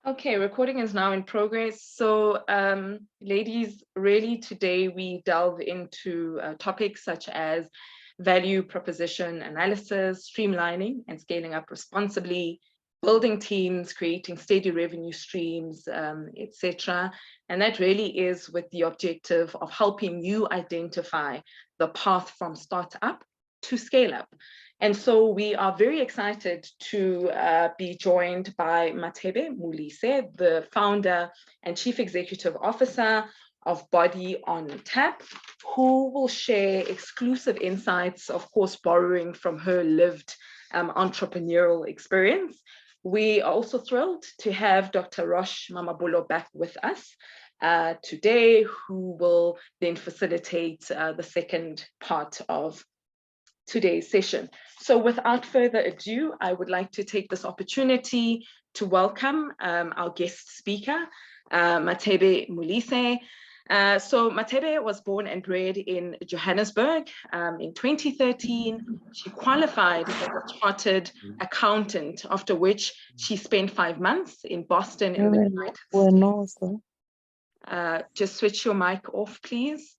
Okay, recording is now in progress. So, ladies, really today we delve into topics such as value proposition analysis, streamlining and scaling up responsibly, building teams, creating steady revenue streams, etc. And that really is with the objective of helping you identify the path from startup to scale up. And so we are very excited to be joined by Mathebe Molise, the founder and chief executive officer of Body on Tap, who will share exclusive insights, of course, borrowing from her lived entrepreneurial experience. We are also thrilled to have Dr. Rosh Mamabulo back with us today, who will then facilitate the second part of today's session. So without further ado, I would like to take this opportunity to welcome our guest speaker, Mathebe Molise. So Mathebe was born and bred in Johannesburg in 2013. She qualified as a chartered accountant, after which she spent 5 months in Boston in the United States. Just switch your mic off, please.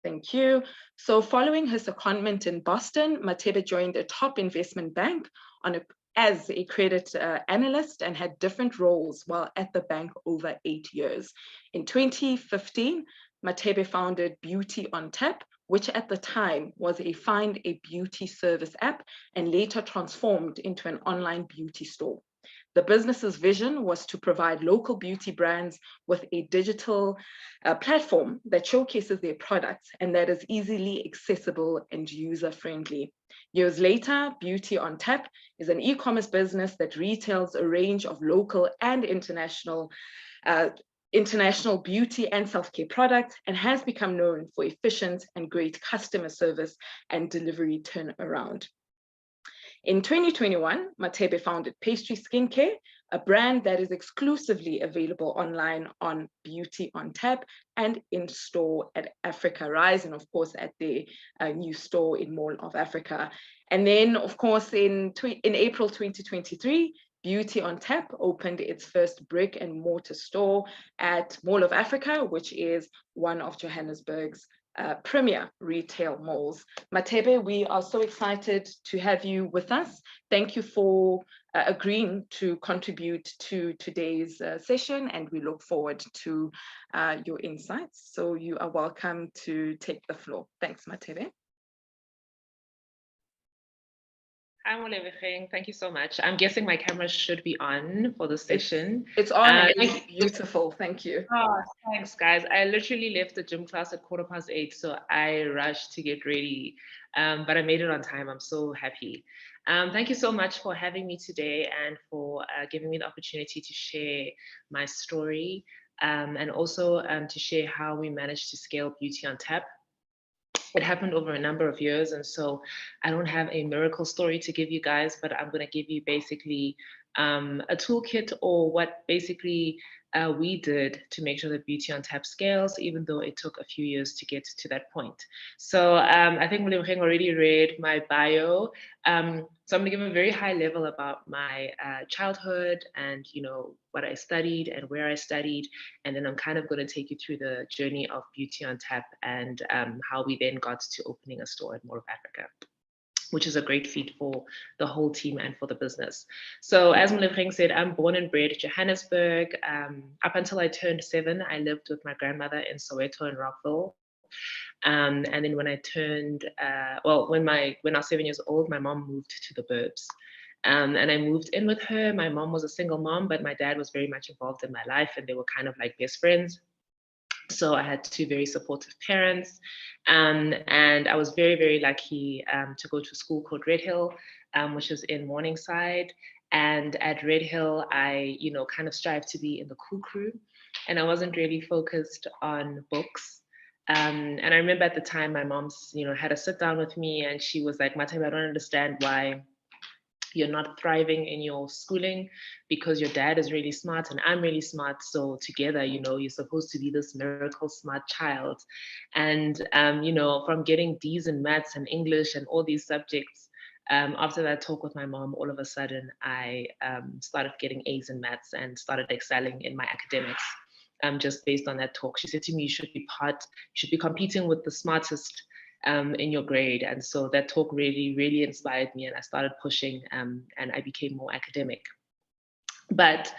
Thank you. So following her secondment in Boston, Mathebe joined a top investment bank as a credit analyst and had different roles while at the bank over 8 years. In 2015, Mathebe founded Beauty on Tap, which at the time was a find a beauty service app and later transformed into an online beauty store. The business's vision was to provide local beauty brands with a digital platform that showcases their products and that is easily accessible and user-friendly. Years later, Beauty on Tap is an e-commerce business that retails a range of local and international beauty and self-care products and has become known for efficient and great customer service and delivery turnaround. In 2021, Mathebe founded Pastry Skincare, a brand that is exclusively available online on Beauty on Tap and in store at Africa Rise, and of course at the new store in Mall of Africa. And then, of course, in April 2023, Beauty on Tap opened its first brick and mortar store at Mall of Africa, which is one of Johannesburg's premier retail malls. Mathebe, we are so excited to have you with us. Thank you for agreeing to contribute to today's session, and we look forward to your insights. So you are welcome to take the floor. Thanks, Mathebe. Hi, Molise. Thank you so much. I'm guessing my camera should be on for the session. It's on and it's beautiful. Thank you. Oh, thanks, guys. I literally left the gym class at 8:15, so I rushed to get ready, but I made it on time. I'm so happy. Thank you so much for having me today and for giving me the opportunity to share my story and also to share how we managed to scale Beauty on Tap. It happened over a number of years, and so I don't have a miracle story to give you guys, but I'm going to give you basically a toolkit or what basically we did to make sure that Beauty on Tap scales, even though it took a few years to get to that point. So I think Molise already read my bio. So I'm going to give a very high level about my childhood and, you know, what I studied and where I studied. And then I'm kind of going to take you through the journey of Beauty on Tap and how we then got to opening a store in Mall of Africa, which is a great feat for the whole team and for the business. So as Molise said, I'm born and bred in Johannesburg. Up until I turned 7, I lived with my grandmother in Soweto and Rockville. And then when I turned, when I was 7 years old, my mom moved to the burbs. And I moved in with her. My mom was a single mom, but my dad was very much involved in my life and they were kind of like best friends. So I had 2 very supportive parents, and I was very, very lucky to go to a school called Red Hill, which is in Morningside. And at Red Hill, I, you know, kind of strived to be in the cool crew, and I wasn't really focused on books. And I remember at the time, my mom's, you know, had a sit down with me, and she was like, "Mathebe, I don't understand why you're not thriving in your schooling because your dad is really smart and I'm really smart. So together, you know, you're supposed to be this miracle smart child." And, you know, from getting D's in maths and English and all these subjects, After that talk with my mom, all of a sudden I started getting A's in maths and started excelling in my academics. Just based on that talk, she said to me, you should be competing with the smartest in your grade. And so that talk really, really inspired me, and I started pushing, and I became more academic. But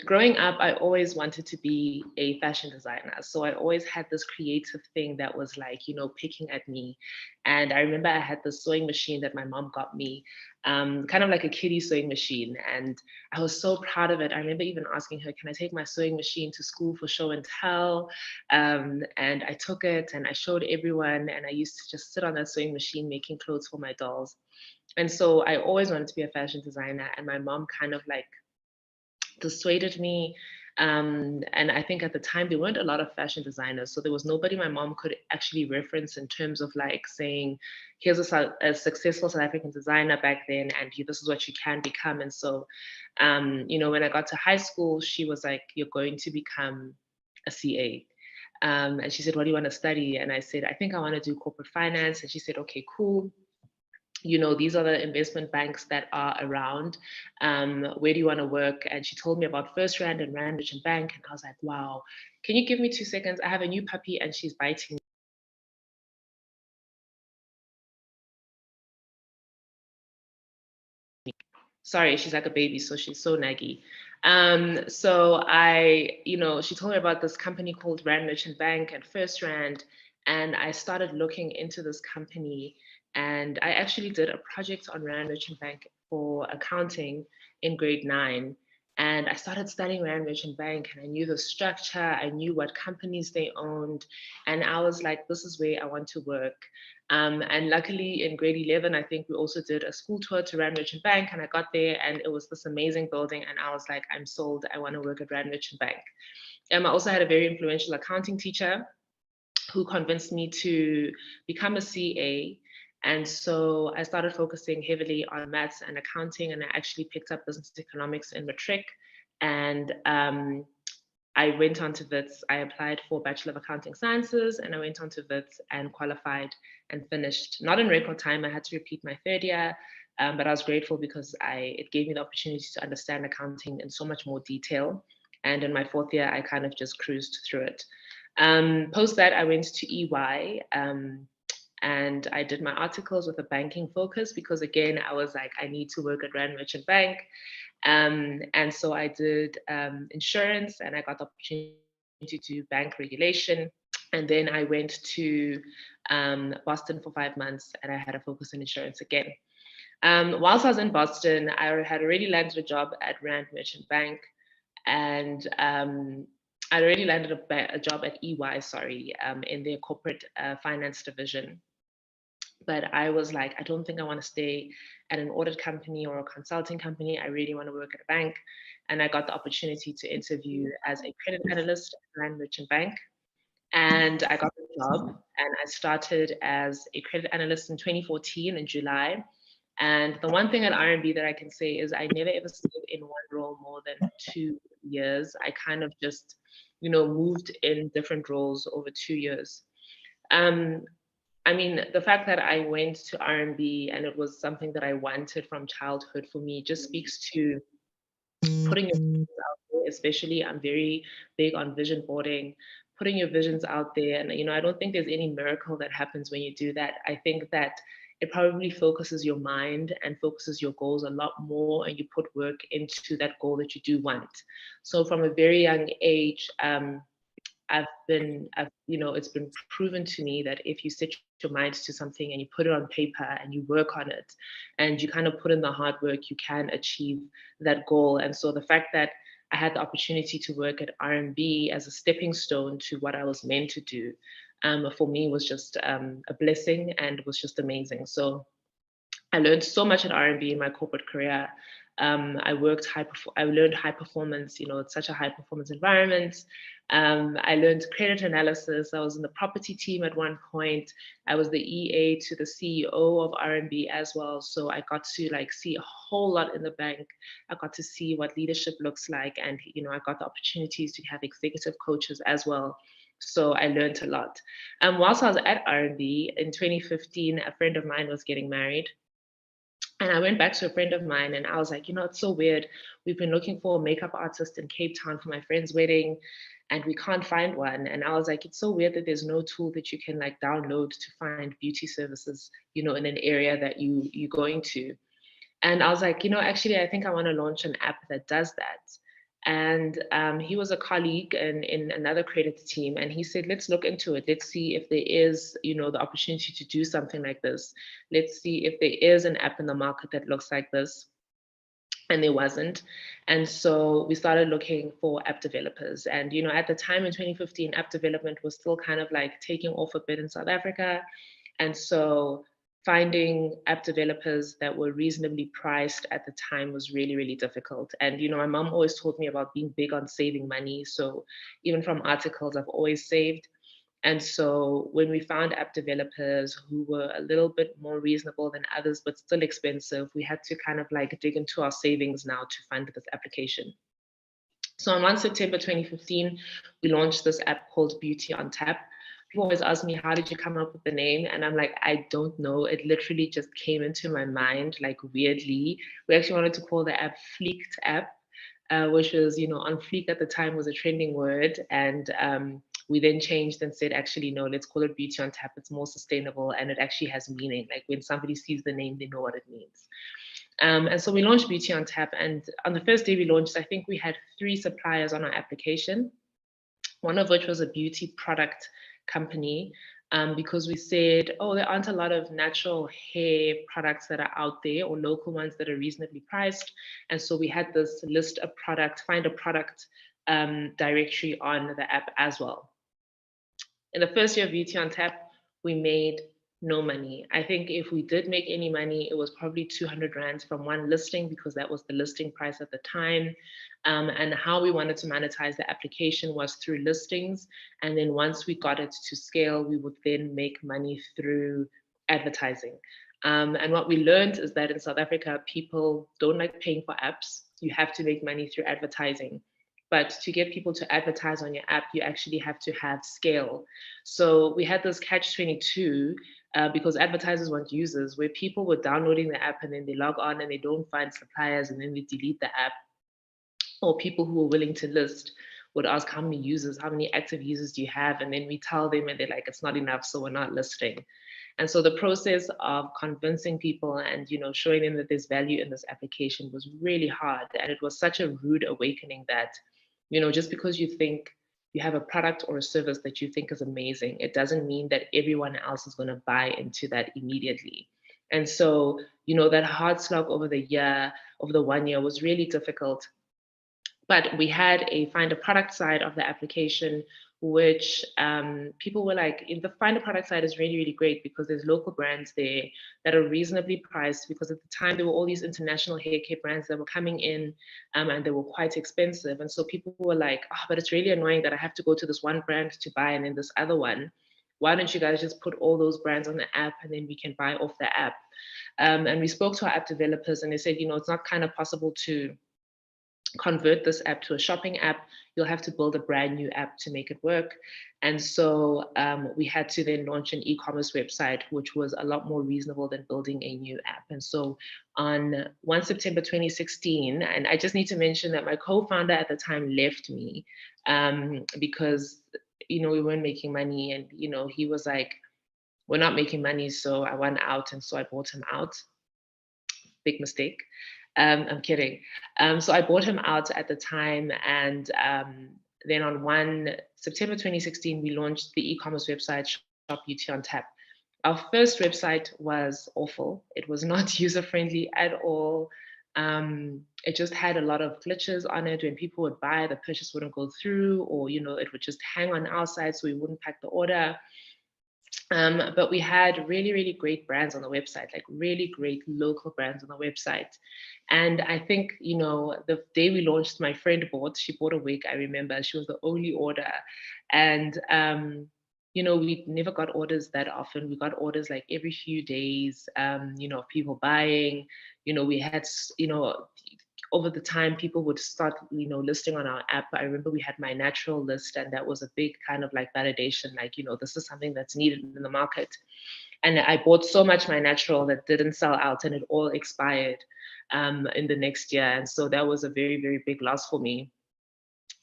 growing up, I always wanted to be a fashion designer. So I always had this creative thing that was like, picking at me. And I remember I had this sewing machine that my mom got me, kind of like a kiddie sewing machine. And I was so proud of it. I remember even asking her, can I take my sewing machine to school for show and tell? And I took it and I showed everyone. And I used to just sit on that sewing machine making clothes for my dolls. And so I always wanted to be a fashion designer. And my mom kind of like dissuaded me. And I think at the time there weren't a lot of fashion designers, so there was nobody my mom could actually reference in terms of like saying, here's a successful South African designer back then, and this is what you can become. And so, when I got to high school, she was like, you're going to become a CA. And she said, what do you want to study? And I said, I think I want to do corporate finance. And she said, okay, cool. These are the investment banks that are around. Where do you want to work? And she told me about First Rand and Rand Merchant Bank. And I was like, wow, can you give me 2 seconds? I have a new puppy and she's biting me. Sorry, she's like a baby, so she's so naggy. So she told me about this company called Rand Merchant Bank and First Rand. And I started looking into this company. And I actually did a project on Rand Merchant Bank for accounting in grade 9. And I started studying Rand Merchant Bank, and I knew the structure, I knew what companies they owned. And I was like, this is where I want to work. And luckily in grade 11, I think we also did a school tour to Rand Merchant Bank, and I got there and it was this amazing building. And I was like, I'm sold, I want to work at Rand Merchant Bank. I also had a very influential accounting teacher who convinced me to become a CA. And so I started focusing heavily on maths and accounting, and I actually picked up business economics in matric. And I went on to WITS. I applied for Bachelor of Accounting Sciences, and I went on to WITS and qualified and finished. Not in record time, I had to repeat my 3rd year, but I was grateful because it gave me the opportunity to understand accounting in so much more detail. And in my 4th year, I kind of just cruised through it. Post that, I went to EY, and I did my articles with a banking focus because, again, I was like, I need to work at Rand Merchant Bank. And so I did insurance, and I got the opportunity to do bank regulation. And then I went to Boston for 5 months, and I had a focus on insurance again. Whilst I was in Boston, I had already landed a job at Rand Merchant Bank, and I'd already landed a job at EY, in their corporate finance division. But I was like, I don't think I want to stay at an audit company or a consulting company. I really want to work at a bank. And I got the opportunity to interview as a credit analyst at Rand Merchant Bank. And I got the job, and I started as a credit analyst in 2014 in July. And the one thing at RMB that I can say is I never ever stayed in one role more than 2 years. I kind of just, moved in different roles over 2 years. I mean, the fact that I went to RMB and it was something that I wanted from childhood for me just speaks to putting your visions out there. Especially, I'm very big on vision boarding, putting your visions out there. And, I don't think there's any miracle that happens when you do that. I think that it probably focuses your mind and focuses your goals a lot more, and you put work into that goal that you do want. So from a very young age, it's been proven to me that if you set your mind to something and you put it on paper and you work on it and you kind of put in the hard work, you can achieve that goal. And so the fact that I had the opportunity to work at RMB as a stepping stone to what I was meant to do, for me was just a blessing, and was just amazing. So I learned so much at RMB in my corporate career. I learned high performance. It's such a high performance environment. I learned credit analysis. I was in the property team at one point. I was the EA to the CEO of RMB as well. So I got to see a whole lot in the bank. I got to see what leadership looks like, and I got the opportunities to have executive coaches as well. So I learned a lot. Whilst I was at RMB in 2015, a friend of mine was getting married. And I went back to a friend of mine and I was like, it's so weird. We've been looking for a makeup artist in Cape Town for my friend's wedding and we can't find one. And I was like, it's so weird that there's no tool that you can like download to find beauty services, in an area that you're going to. And I was like, actually, I think I want to launch an app that does that. And he was a colleague in another creative team, and he said, let's look into it. Let's see if there is, the opportunity to do something like this. Let's see if there is an app in the market that looks like this. And there wasn't. And so we started looking for app developers. And, at the time in 2015, app development was still kind of like taking off a bit in South Africa. And so finding app developers that were reasonably priced at the time was really, really difficult. And, my mom always told me about being big on saving money. So even from articles, I've always saved. And so when we found app developers who were a little bit more reasonable than others, but still expensive, we had to kind of like dig into our savings now to fund this application. So on 1 September 2015, we launched this app called Beauty on Tap. People always ask me, how did you come up with the name? And I'm like, I don't know. It literally just came into my mind, like weirdly. We actually wanted to call the app Fleeked App, which was, on fleek at the time was a trending word. And we then changed and said, actually, no, let's call it Beauty on Tap. It's more sustainable and it actually has meaning. Like when somebody sees the name, they know what it means. And so we launched Beauty on Tap. And on the first day we launched, I think we had 3 suppliers on our application, one of which was a beauty product company, because we said, oh, there aren't a lot of natural hair products that are out there or local ones that are reasonably priced. And so we had this list a product, find a product directory on the app as well. In the first year of Beauty on Tap, we made no money. I think if we did make any money, it was probably 200 rands from one listing because that was the listing price at the time. And how we wanted to monetize the application was through listings. And then once we got it to scale, we would then make money through advertising. And what we learned is that in South Africa, people don't like paying for apps. You have to make money through advertising. But to get people to advertise on your app, you actually have to have scale. So we had this catch-22 because advertisers want users, where people were downloading the app and then they log on and they don't find suppliers and then they delete the app. Or people who were willing to list would ask, how many users, how many active users do you have? And then we tell them and they're like, it's not enough, so we're not listing. And so the process of convincing people and showing them that there's value in this application was really hard. And it was such a rude awakening that just because you think you have a product or a service that you think is amazing, it doesn't mean that everyone else is going to buy into that immediately. And so, that hard slog over the 1 year was really difficult. But we had a find a product side of the application, which people were like, the find a product side is really, really great because there's local brands there that are reasonably priced, because at the time there were all these international hair care brands that were coming in and they were quite expensive. And so people were like, oh, but it's really annoying that I have to go to this one brand to buy and then this other one. Why don't you guys just put all those brands on the app and then we can buy off the app? And we spoke to our app developers and they said, it's not kind of possible to convert this app to a shopping app. You'll have to build a brand new app to make it work. And so we had to then launch an e-commerce website, which was a lot more reasonable than building a new app. And so on 1 September 2016, and I just need to mention that my co-founder at the time left me because, we weren't making money. And, he was like, we're not making money. So I want out. And so I bought him out. Big mistake. I'm kidding. So I bought him out at the time. And then on 1 September 2016, we launched the e-commerce website Shop Beauty on Tap. Our first website was awful. It was not user-friendly at all. It just had a lot of glitches on it. When people would buy, the purchase wouldn't go through, or it would just hang on our side, so we wouldn't pack the order. But we had really, really great brands on the website, like really great local brands on the website. And I think, the day we launched, my friend she bought a wig, I remember. She was the only order. And, we never got orders that often. We got orders like every few days, of people buying. We had, over the time, people would start, listing on our app. I remember we had My Natural list, and that was a big kind of like validation, like, this is something that's needed in the market. And I bought so much My Natural that didn't sell out, and it all expired in the next year. And so that was a very, very big loss for me.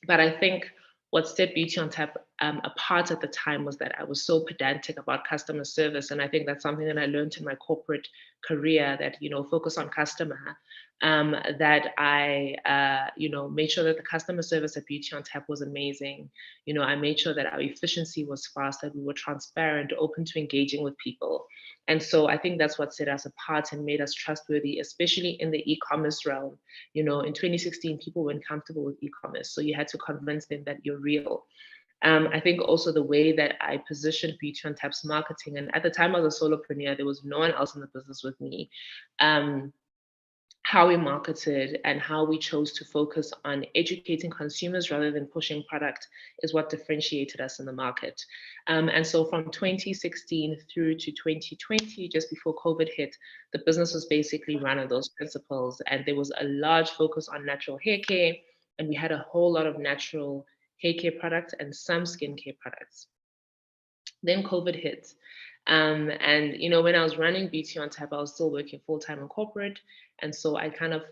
But I think what set Beauty on Tap apart at the time was that I was so pedantic about customer service. And I think that's something that I learned in my corporate career, that, focus on customer, that I, made sure that the customer service at Beauty on Tap was amazing. I made sure that our efficiency was fast, that we were transparent, open to engaging with people. And so I think that's what set us apart and made us trustworthy, especially in the e-commerce realm. In 2016, people weren't comfortable with e-commerce, so you had to convince them that you're real. I think also the way that I positioned Beauty on Tap's marketing, and at the time I was a solopreneur, there was no one else in the business with me. How we marketed and how we chose to focus on educating consumers rather than pushing product is what differentiated us in the market. And so from 2016 through to 2020, just before COVID hit, the business was basically run on those principles. And there was a large focus on natural hair care. And we had a whole lot of natural hair care products and some skincare products. Then COVID hit. And when I was running Beauty on Tap, I was still working full-time in corporate. And so I kind of,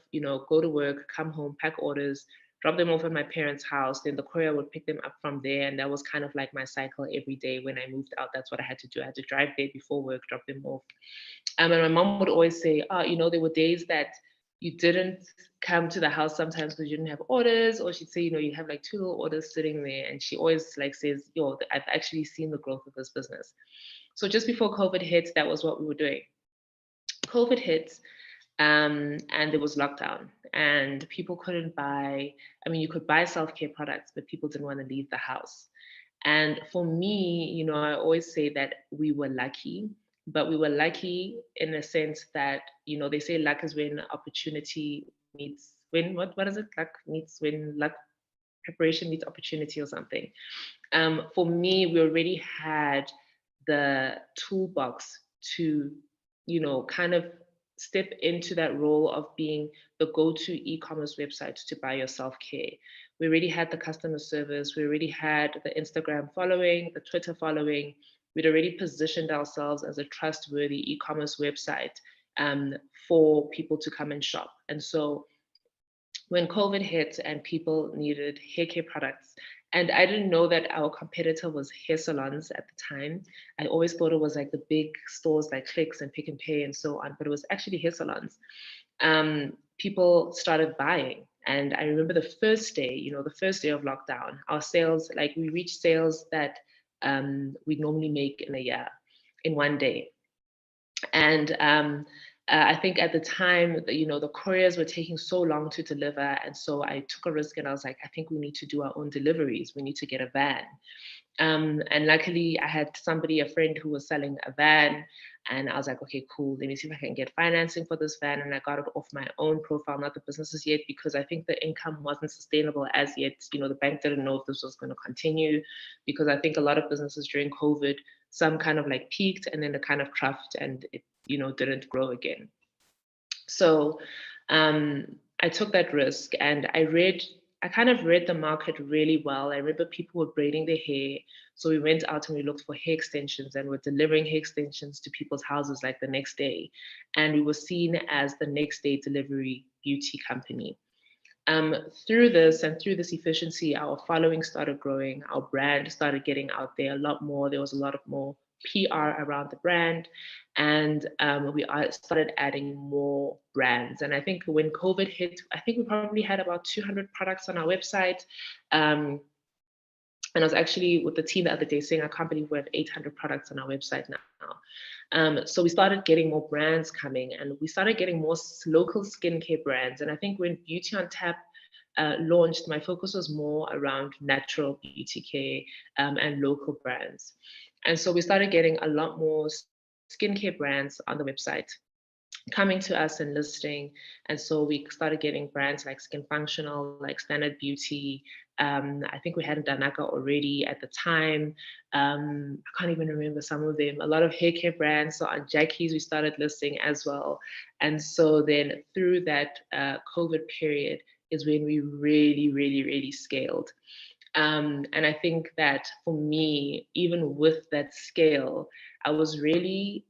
go to work, come home, pack orders, drop them off at my parents' house. Then the courier would pick them up from there. And that was kind of like my cycle every day. When I moved out, that's what I had to do. I had to drive there before work, drop them off. And my mom would always say, there were days that you didn't come to the house sometimes because you didn't have orders, or she'd say, you have like 2 little orders sitting there. And she always like says, I've actually seen the growth of this business. So just before COVID hit, that was what we were doing. COVID hit, and there was lockdown, and people couldn't buy. I mean, you could buy self-care products, but people didn't want to leave the house. And for me, I always say that we were lucky, but we were lucky in a sense that, they say luck is when opportunity meets when what is it? Luck meets when luck preparation meets opportunity or something. For me, we already had the toolbox to, kind of step into that role of being the go-to e-commerce website to buy your self-care. We already had the customer service. We already had the Instagram following, the Twitter following. We'd already positioned ourselves as a trustworthy e-commerce website for people to come and shop. And so when COVID hit and people needed hair care products, and I didn't know that our competitor was hair salons at the time. I always thought it was like the big stores like Clicks and Pick and Pay and so on, but it was actually hair salons. People started buying. And I remember the first day, the first day of lockdown, our sales, like we reached sales that we normally make in a year, in one day. And I think at the time, the couriers were taking so long to deliver. And so I took a risk and I was like, I think we need to do our own deliveries. We need to get a van. And luckily I had a friend who was selling a van, and I was like, okay, cool. Let me see if I can get financing for this van. And I got it off my own profile, not the business's yet, because I think the income wasn't sustainable as yet. The bank didn't know if this was going to continue, because I think a lot of businesses during COVID, some kind of like peaked and then it kind of troughed and it, didn't grow again. So I took that risk, and I kind of read the market really well. I remember people were braiding their hair. So we went out and we looked for hair extensions, and we're delivering hair extensions to people's houses like the next day. And we were seen as the next day delivery beauty company. Through this and through this efficiency, our following started growing. Our brand started getting out there a lot more. There was a lot of more PR around the brand, and we started adding more brands. And I think when COVID hit, I think we probably had about 200 products on our website. And I was actually with the team the other day saying, I can't believe we have 800 products on our website now. So we started getting more brands coming, and we started getting more local skincare brands. And I think when Beauty on Tap launched, my focus was more around natural beauty care and local brands. And so we started getting a lot more skincare brands on the website coming to us and listing. And so we started getting brands like Skin Functional, like Standard Beauty. I think we had Danaka already at the time. I can't even remember some of them. A lot of hair care brands. So on Jackie's, we started listing as well. And so then through that COVID period is when we really, really, really scaled. And I think that for me, even with that scale, I was really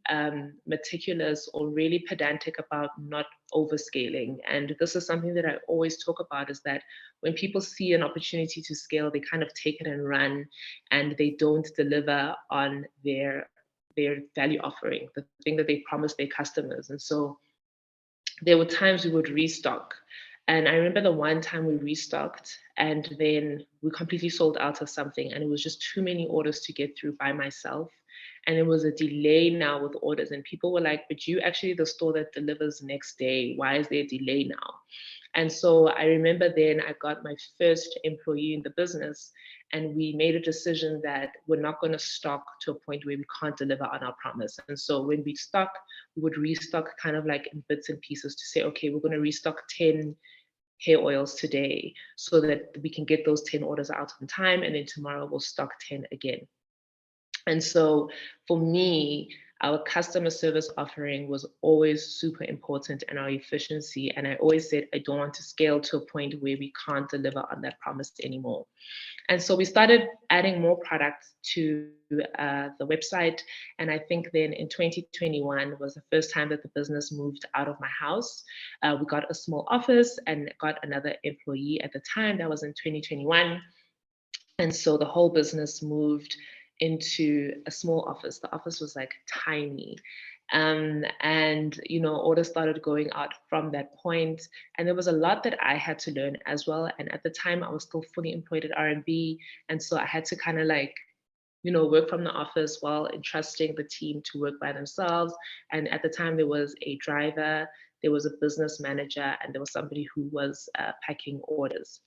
meticulous or really pedantic about not overscaling. And this is something that I always talk about, is that when people see an opportunity to scale, they kind of take it and run, and they don't deliver on their value offering, the thing that they promised their customers. And so there were times we would restock. And I remember the one time we restocked and then we completely sold out of something, and it was just too many orders to get through by myself. And it was a delay now with orders, and people were like, but you actually the store that delivers next day, why is there a delay now? And so I remember then I got my first employee in the business, and we made a decision that we're not going to stock to a point where we can't deliver on our promise. And so when we stock, we would restock kind of like in bits and pieces to say, okay, we're going to restock 10 hair oils today so that we can get those 10 orders out on time, and then tomorrow we'll stock 10 again. And so for me, our customer service offering was always super important, and our efficiency. And I always said, I don't want to scale to a point where we can't deliver on that promise anymore. And so we started adding more products to the website. And I think then in 2021 was the first time that the business moved out of my house. We got a small office and got another employee at the time. That was in 2021. And so the whole business moved into a small office. The office was like tiny. And orders started going out from that point. And there was a lot that I had to learn as well. And at the time I was still fully employed at R&B. And so I had to kind of like, work from the office while entrusting the team to work by themselves. And at the time there was a driver, there was a business manager, and there was somebody who was packing orders.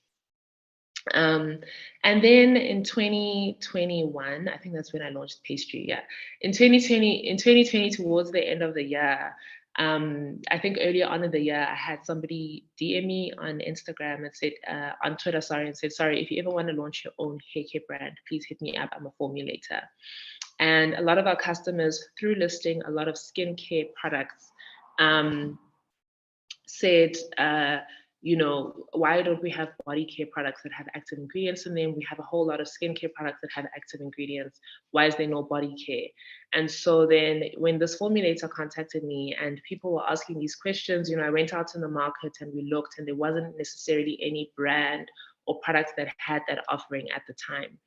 And then in 2021, I think that's when I launched pastry. Yeah, in 2020, towards the end of the year, I think earlier on in the year, I had somebody DM me on Instagram and said, on Twitter, and said, sorry, if you ever want to launch your own hair care brand, please hit me up. I'm a formulator. And a lot of our customers, through listing a lot of skincare products, said, why don't we have body care products that have active ingredients in them? We have a whole lot of skincare products that have active ingredients. Why is there no body care? And so then when this formulator contacted me and people were asking these questions, I went out in the market and we looked, and there wasn't necessarily any brand or product that had that offering at the time.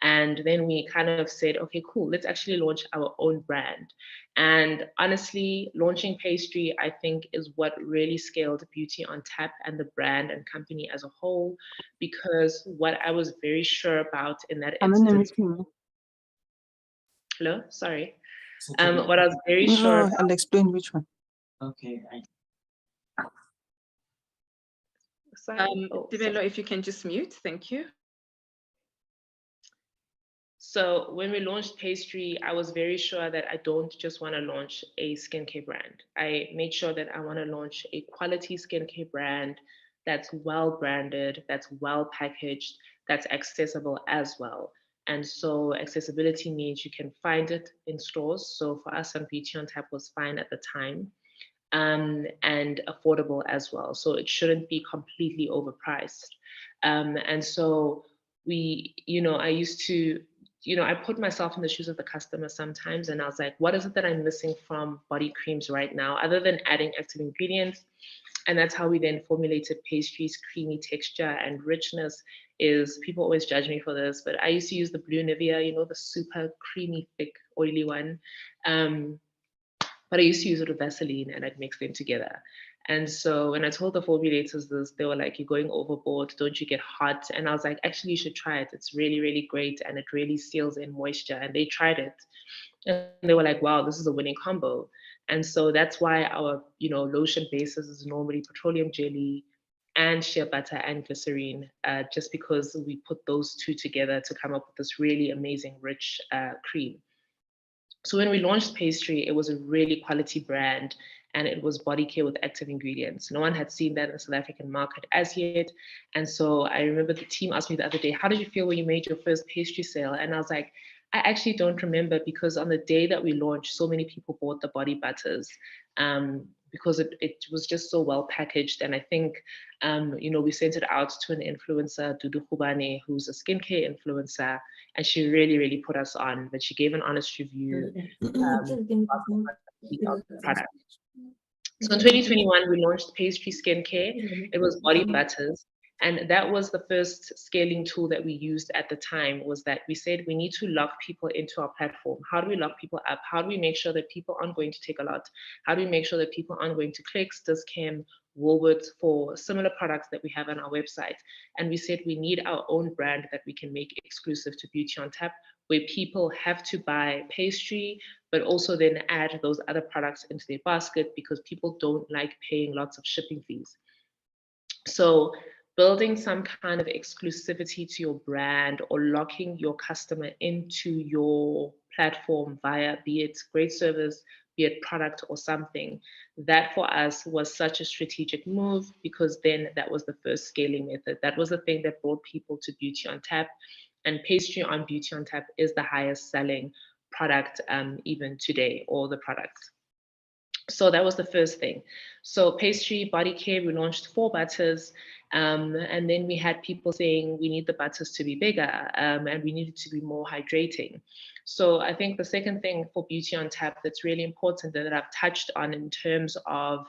And then we kind of said, okay, cool, let's actually launch our own brand. And honestly, launching pastry, I think, is what really scaled Beauty on Tap and the brand and company as a whole, because what I was very sure about in that instance. Hello, sorry. What I was very sure about, I'll explain which one. Okay. Dibelo, if you can just mute, thank you. So when we launched pastry, I was very sure that I don't just want to launch a skincare brand. I made sure that I want to launch a quality skincare brand that's well branded, that's well packaged, that's accessible as well. And so accessibility means you can find it in stores. So for us, on Beauty on Tap was fine at the time, and affordable as well. So it shouldn't be completely overpriced. And so I used to, I put myself in the shoes of the customer sometimes, and I was like, what is it that I'm missing from body creams right now, other than adding active ingredients? And that's how we then formulated pastry's creamy texture and richness. Is people always judge me for this, but I used to use the blue Nivea, the super creamy, thick, oily one. But I used to use it with Vaseline and I'd mix them together. And so when I told the formulators this, they were like, you're going overboard, don't you get hot? And I was like, actually, you should try it. It's really, really great. And it really seals in moisture. And they tried it. And they were like, wow, this is a winning combo. And so that's why our, lotion basis is normally petroleum jelly and shea butter and glycerine, just because we put those two together to come up with this really amazing, rich cream. So when we launched pastry, it was a really quality brand, and it was body care with active ingredients. No one had seen that in the South African market as yet. And so I remember the team asked me the other day, how did you feel when you made your first pastry sale? And I was like, I actually don't remember, because on the day that we launched, so many people bought the body butters, because it was just so well packaged. And I think, you know, we sent it out to an influencer, Dudu Khubane, who's a skincare influencer, and she really, really put us on. But she gave an honest review about the product. So in 2021, we launched pastry skincare. It was body butters. And that was the first scaling tool that we used at the time, was that we said we need to lock people into our platform. How do we lock people up? How do we make sure that people aren't going to take a lot? How do we make sure that people aren't going to Clicks, Discam, Woolworths for similar products that we have on our website? And we said we need our own brand that we can make exclusive to Beauty on Tap, where people have to buy pastry, but also then add those other products into their basket, because people don't like paying lots of shipping fees. So building some kind of exclusivity to your brand, or locking your customer into your platform via, be it great service, be it product or something, that for us was such a strategic move, because then that was the first scaling method. That was the thing that brought people to Beauty on Tap. And pastry on Beauty on Tap is the highest selling product even today, all the products. So that was the first thing. So pastry, body care, we launched 4 butters. And then we had people saying we need the butters to be bigger, and we needed to be more hydrating. So I think the second thing for Beauty on Tap that's really important, that I've touched on in terms of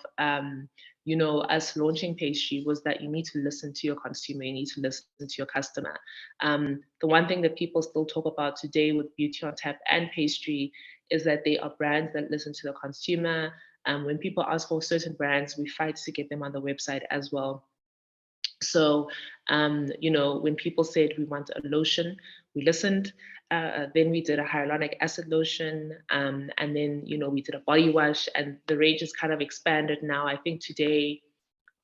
you know, us launching pastry, was that you need to listen to your consumer, you need to listen to your customer. The one thing that people still talk about today with Beauty on Tap and pastry is that they are brands that listen to the consumer. When people ask for certain brands, we fight to get them on the website as well. So, you know, when people said we want a lotion, we listened. Then we did a hyaluronic acid lotion, and then, you know, we did a body wash, and the range is kind of expanded now. I think today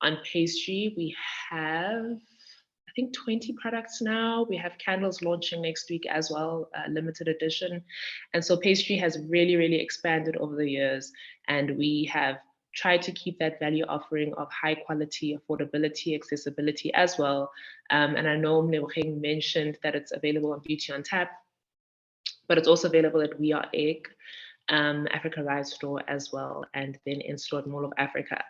on pastry, we have, I think, 20 products now. We have candles launching next week as well, limited edition. And so pastry has really, really expanded over the years. And we have tried to keep that value offering of high quality, affordability, accessibility as well. And I know Mlebogang mentioned that it's available on Beauty on Tap, but it's also available at We Are Egg, Africa Rise store as well, and then in store at Mall of Africa.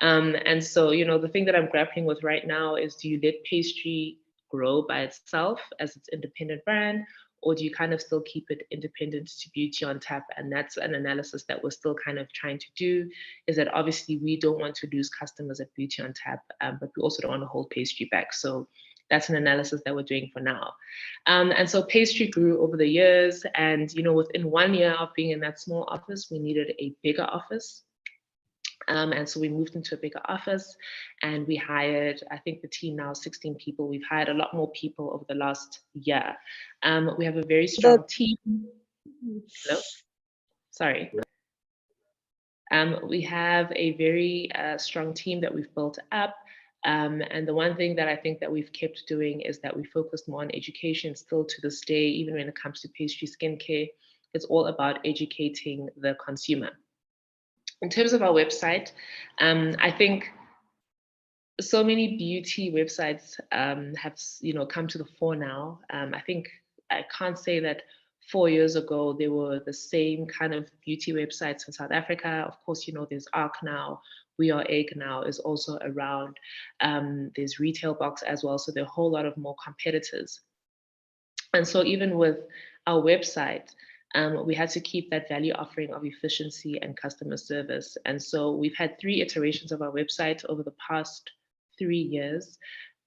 And so, you know, the thing that I'm grappling with right now is, do you let pastry grow by itself as its independent brand, or do you kind of still keep it independent to Beauty on Tap? And that's an analysis that we're still kind of trying to do, is that obviously we don't want to lose customers at Beauty on Tap, but we also don't want to hold pastry back. So that's an analysis that we're doing for now. And so pastry grew over the years, and, you know, within 1 year of being in that small office, we needed a bigger office. And so we moved into a bigger office, and we hired, I think the team now is 16 people. We've hired a lot more people over the last year. We have a very strong team. Hello? Sorry. We have a very strong team that we've built up. And the one thing that I think that we've kept doing is that we focused more on education still to this day, even when it comes to pastry skincare. It's all about educating the consumer. In terms of our website, I think so many beauty websites have, you know, come to the fore now. I think I can't say that 4 years ago there were the same kind of beauty websites in South Africa. Of course, you know, there's ARC now. We Are Egg now is also around. There's Retail Box as well. So there are a whole lot of more competitors. And so even with our website, we had to keep that value offering of efficiency and customer service. And so we've had 3 iterations of our website over the past 3 years.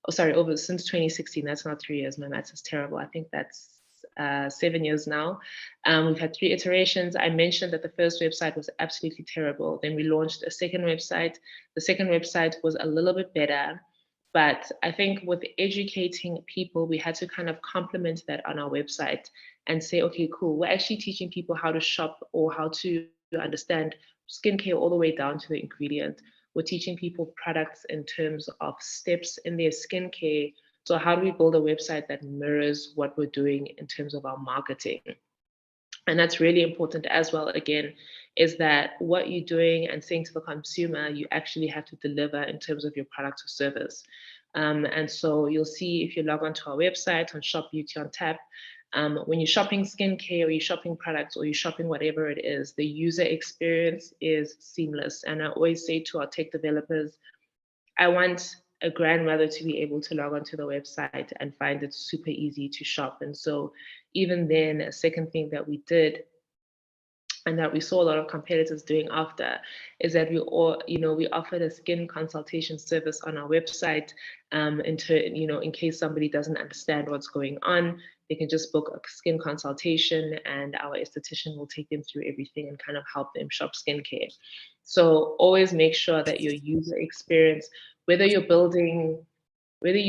Oh, sorry, since 2016. That's not 3 years. My maths is terrible. I think that's 7 years now. We've had 3 iterations. I mentioned that the first website was absolutely terrible. Then we launched a second website. The second website was a little bit better. But I think with educating people, we had to kind of complement that on our website and say, okay, cool, we're actually teaching people how to shop or how to understand skincare all the way down to the ingredient. We're teaching people products in terms of steps in their skincare. So how do we build a website that mirrors what we're doing in terms of our marketing? And that's really important as well, again, is that what you're doing and saying to the consumer, you actually have to deliver in terms of your product or service. And so you'll see if you log onto our website on Shop Beauty on Tap, When you're shopping skincare or you're shopping products or you're shopping whatever it is, the user experience is seamless. And I always say to our tech developers, I want a grandmother to be able to log onto the website and find it super easy to shop. And so even then, a second thing that we did and that we saw a lot of competitors doing after is that we all, we offered a skin consultation service on our website. In case somebody doesn't understand what's going on, they can just book a skin consultation and our esthetician will take them through everything and kind of help them shop skincare. So always make sure that your user experience, whether you're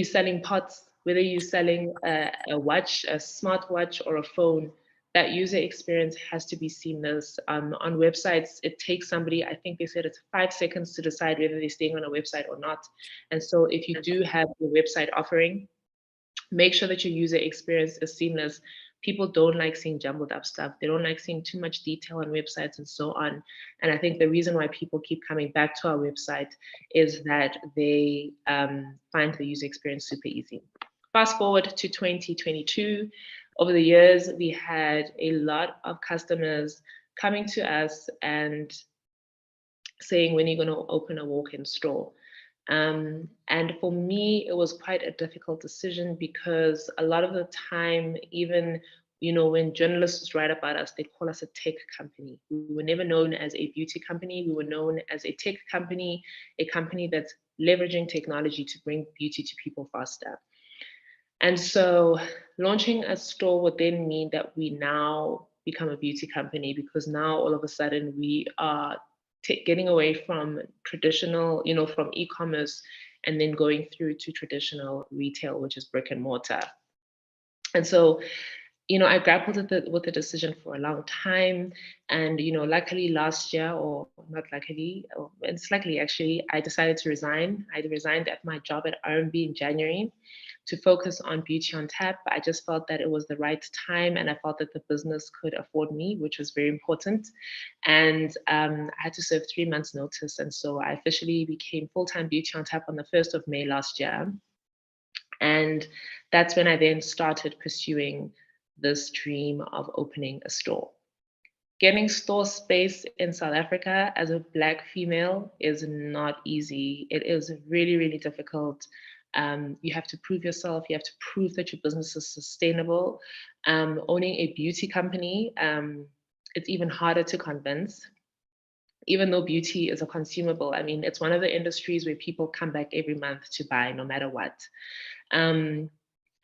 selling pots, whether you're selling a watch, a smartwatch, or a phone, that user experience has to be seamless. On websites, it takes somebody, I think they said it's 5 seconds to decide whether they're staying on a website or not. And so if you do have a website offering, make sure that your user experience is seamless. People don't like seeing jumbled up stuff. They don't like seeing too much detail on websites and so on. And I think the reason why people keep coming back to our website is that they find the user experience super easy. Fast forward to 2022. Over the years, we had a lot of customers coming to us and saying, when are you going to open a walk-in store? And for me, it was quite a difficult decision because a lot of the time, even when journalists write about us, they call us a tech company. We were never known as a beauty company. We were known as a tech company, a company that's leveraging technology to bring beauty to people faster. And so launching a store would then mean that we now become a beauty company, because now all of a sudden we are getting away from traditional, from e-commerce and then going through to traditional retail, which is brick and mortar. And so, I grappled with the decision for a long time. And, luckily last year, or not luckily, it's luckily actually, I decided to resign. I resigned at my job at R&B in January to focus on Beauty on Tap. I just felt that it was the right time and I felt that the business could afford me, which was very important. And I had to serve 3 months notice. And so I officially became full-time Beauty on Tap on the 1st of May last year. And that's when I then started pursuing this dream of opening a store. Getting store space in South Africa as a Black female is not easy. It is really, really difficult. You have to prove yourself. You have to prove that your business is sustainable. Owning a beauty company, it's even harder to convince. Even though beauty is a consumable, I mean, it's one of the industries where people come back every month to buy no matter what.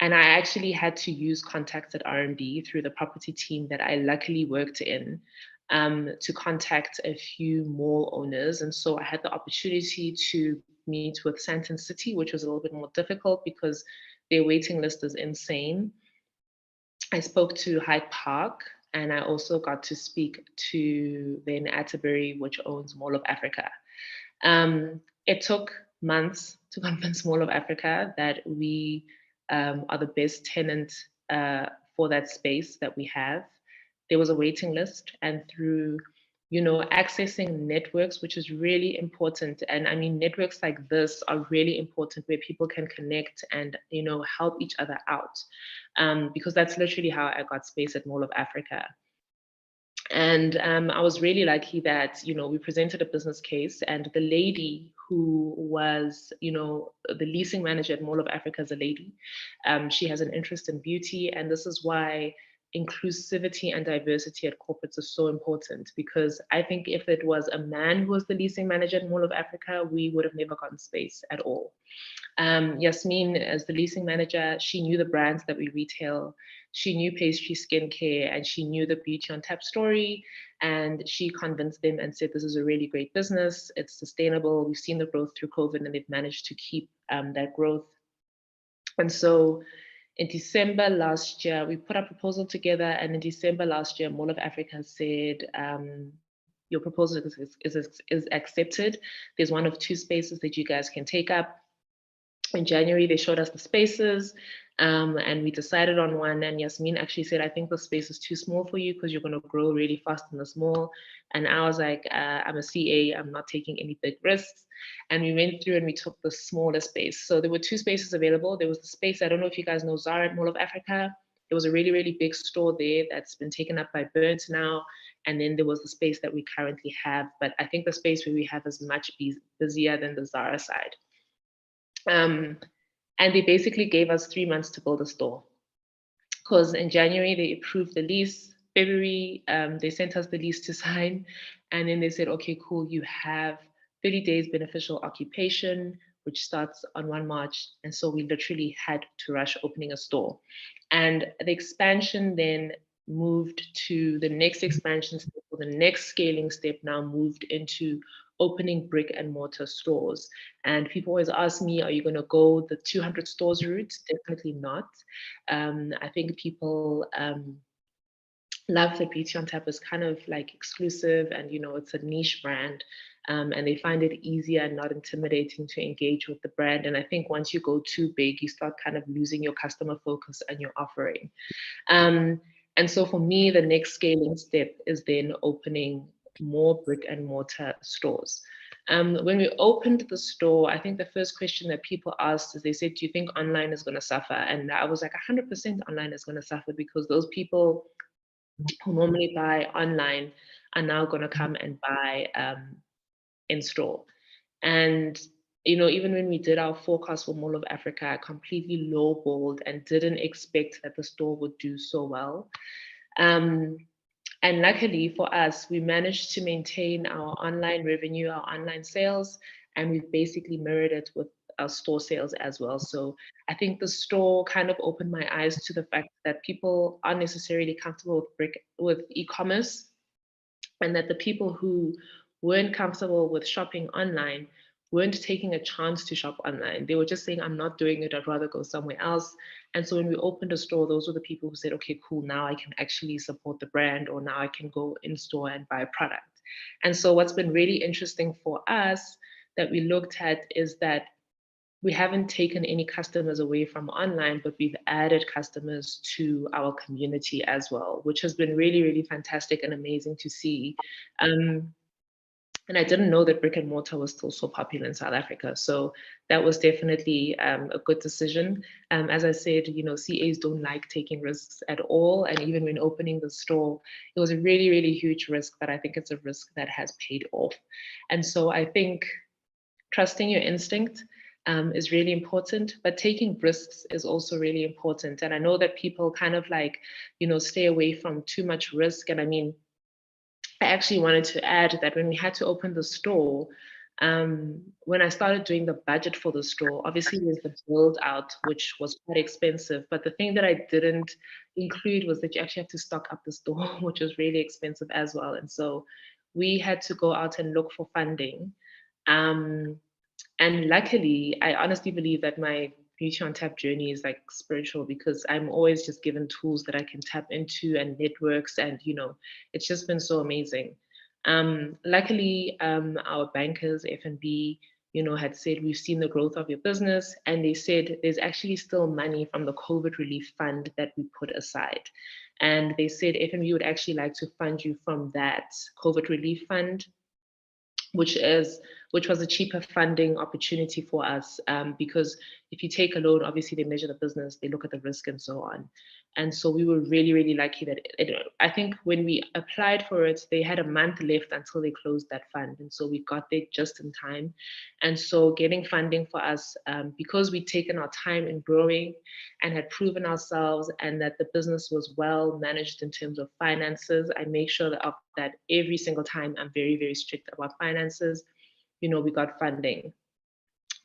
And I actually had to use contacts at R&B through the property team that I luckily worked in to contact a few mall owners. And so I had the opportunity to meet with Sandton City, which was a little bit more difficult because their waiting list is insane. I spoke to Hyde Park, and I also got to speak to then Atterbury, which owns Mall of Africa. It took months to convince Mall of Africa that we are the best tenant for that space that we have. There was a waiting list, and through accessing networks, which is really important. And I mean, networks like this are really important where people can connect and, help each other out. Because that's literally how I got space at Mall of Africa. And I was really lucky that, we presented a business case, and the lady who was, the leasing manager at Mall of Africa is a lady. She has an interest in beauty, and this is why inclusivity and diversity at corporates is so important, because I think if it was a man who was the leasing manager at Mall of Africa, we would have never gotten space at all. Yasmin, as the leasing manager, she knew the brands that we retail. She knew Pastry Skincare, and she knew the Beauty on Tap story. And she convinced them and said, this is a really great business. It's sustainable. We've seen the growth through COVID, and they've managed to keep that growth. And so in December last year, we put our proposal together. And in December last year, Mall of Africa said, your proposal is accepted. There's one of 2 spaces that you guys can take up. In January, they showed us the spaces, and we decided on one. And Yasmin actually said, I think the space is too small for you because you're going to grow really fast in the small. And I was like, I'm a CA, I'm not taking any big risks. And we went through and we took the smaller space. So there were 2 spaces available. There was the space, I don't know if you guys know Zara at Mall of Africa. there was a really, really big store there that's been taken up by Burnt now. And then there was the space that we currently have. But I think the space where we have is much busier than the Zara side. And they basically gave us 3 months to build a store. Because in January, they approved the lease. February, they sent us the lease to sign. And then they said, okay, cool, you have 30 days beneficial occupation, which starts on 1 March. And so we literally had to rush opening a store. And the expansion then moved to the next expansion step, or the next scaling step now moved into opening brick and mortar stores. And people always ask me, are you going to go the 200 stores route? Definitely not. I think people love that Beauty on Tap is kind of like exclusive, and it's a niche brand, and they find it easier and not intimidating to engage with the brand. And I think once you go too big, you start kind of losing your customer focus and your offering. And so for me, the next scaling step is then opening more brick and mortar stores. When we opened the store, I think the first question that people asked is, they said, do you think online is going to suffer? And I was like, 100% online is going to suffer, because those people who normally buy online are now going to come and buy in store. And even when we did our forecast for Mall of Africa, I completely lowballed and didn't expect that the store would do so well. And luckily for us, we managed to maintain our online revenue, our online sales, and we've basically mirrored it with our store sales as well. So I think the store kind of opened my eyes to the fact that people aren't necessarily comfortable with e-commerce, and that the people who weren't comfortable with shopping online weren't taking a chance to shop online. They were just saying, I'm not doing it, I'd rather go somewhere else. And so when we opened a store, those were the people who said, okay, cool, now I can actually support the brand, or now I can go in store and buy a product. And so what's been really interesting for us that we looked at is that we haven't taken any customers away from online, but we've added customers to our community as well, which has been really, really fantastic and amazing to see. And I didn't know that brick and mortar was still so popular in South Africa. So that was definitely a good decision. As I said, CAs don't like taking risks at all. And even when opening the store, it was a really, really huge risk, but I think it's a risk that has paid off. And so I think trusting your instinct is really important, but taking risks is also really important. And I know that people kind of like, stay away from too much risk. And I mean, I actually wanted to add that when we had to open the store, when I started doing the budget for the store, obviously there's the build out, which was quite expensive. But the thing that I didn't include was that you actually have to stock up the store, which was really expensive as well. And so we had to go out and look for funding. And luckily, I honestly believe that my Beauty on Tap journey is like spiritual, because I'm always just given tools that I can tap into and networks, and it's just been so amazing. Luckily, our bankers, FNB, had said, we've seen the growth of your business, and they said there's actually still money from the COVID relief fund that we put aside. And they said FNB would actually like to fund you from that COVID relief fund, which was a cheaper funding opportunity for us, because if you take a loan, obviously they measure the business, they look at the risk and so on. And so we were really, really lucky that I think when we applied for it, they had a month left until they closed that fund. And so we got there just in time. And so getting funding for us, because we'd taken our time in growing and had proven ourselves, and that the business was well managed in terms of finances, I make sure that every single time I'm very, very strict about finances. We got funding.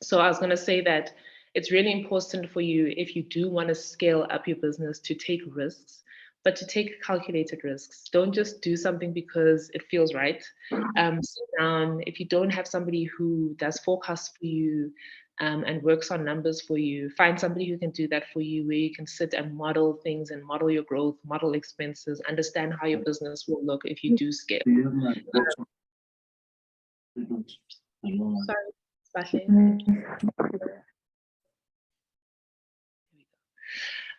So I was going to say that it's really important for you, if you do want to scale up your business, to take risks, but to take calculated risks. Don't just do something because it feels right. Sit down. If you don't have somebody who does forecasts for you and works on numbers for you, find somebody who can do that for you, where you can sit and model things and model your growth, model expenses, understand how your business will look if you do scale. Sorry,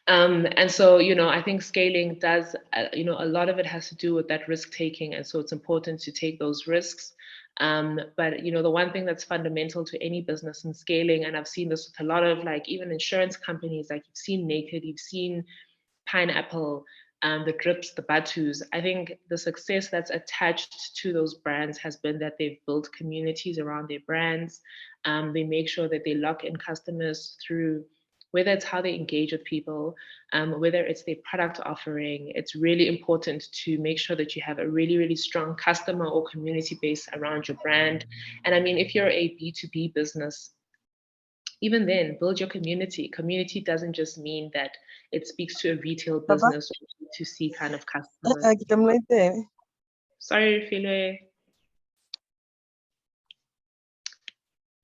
and so, I think scaling does, a lot of it has to do with that risk taking. And so it's important to take those risks. But, the one thing that's fundamental to any business in scaling, and I've seen this with a lot of like even insurance companies, like you've seen Naked, you've seen pineapple, the grips, the batus. I think the success that's attached to those brands has been that they've built communities around their brands. They make sure that they lock in customers through whether it's how they engage with people, whether it's their product offering. It's really important to make sure that you have a really, really strong customer or community base around your brand. And I mean, if you're a B2B business, even then, build your community. Community doesn't just mean that it speaks to a retail Baba, business or to see kind of customers. I'm right there. Sorry, Philwe.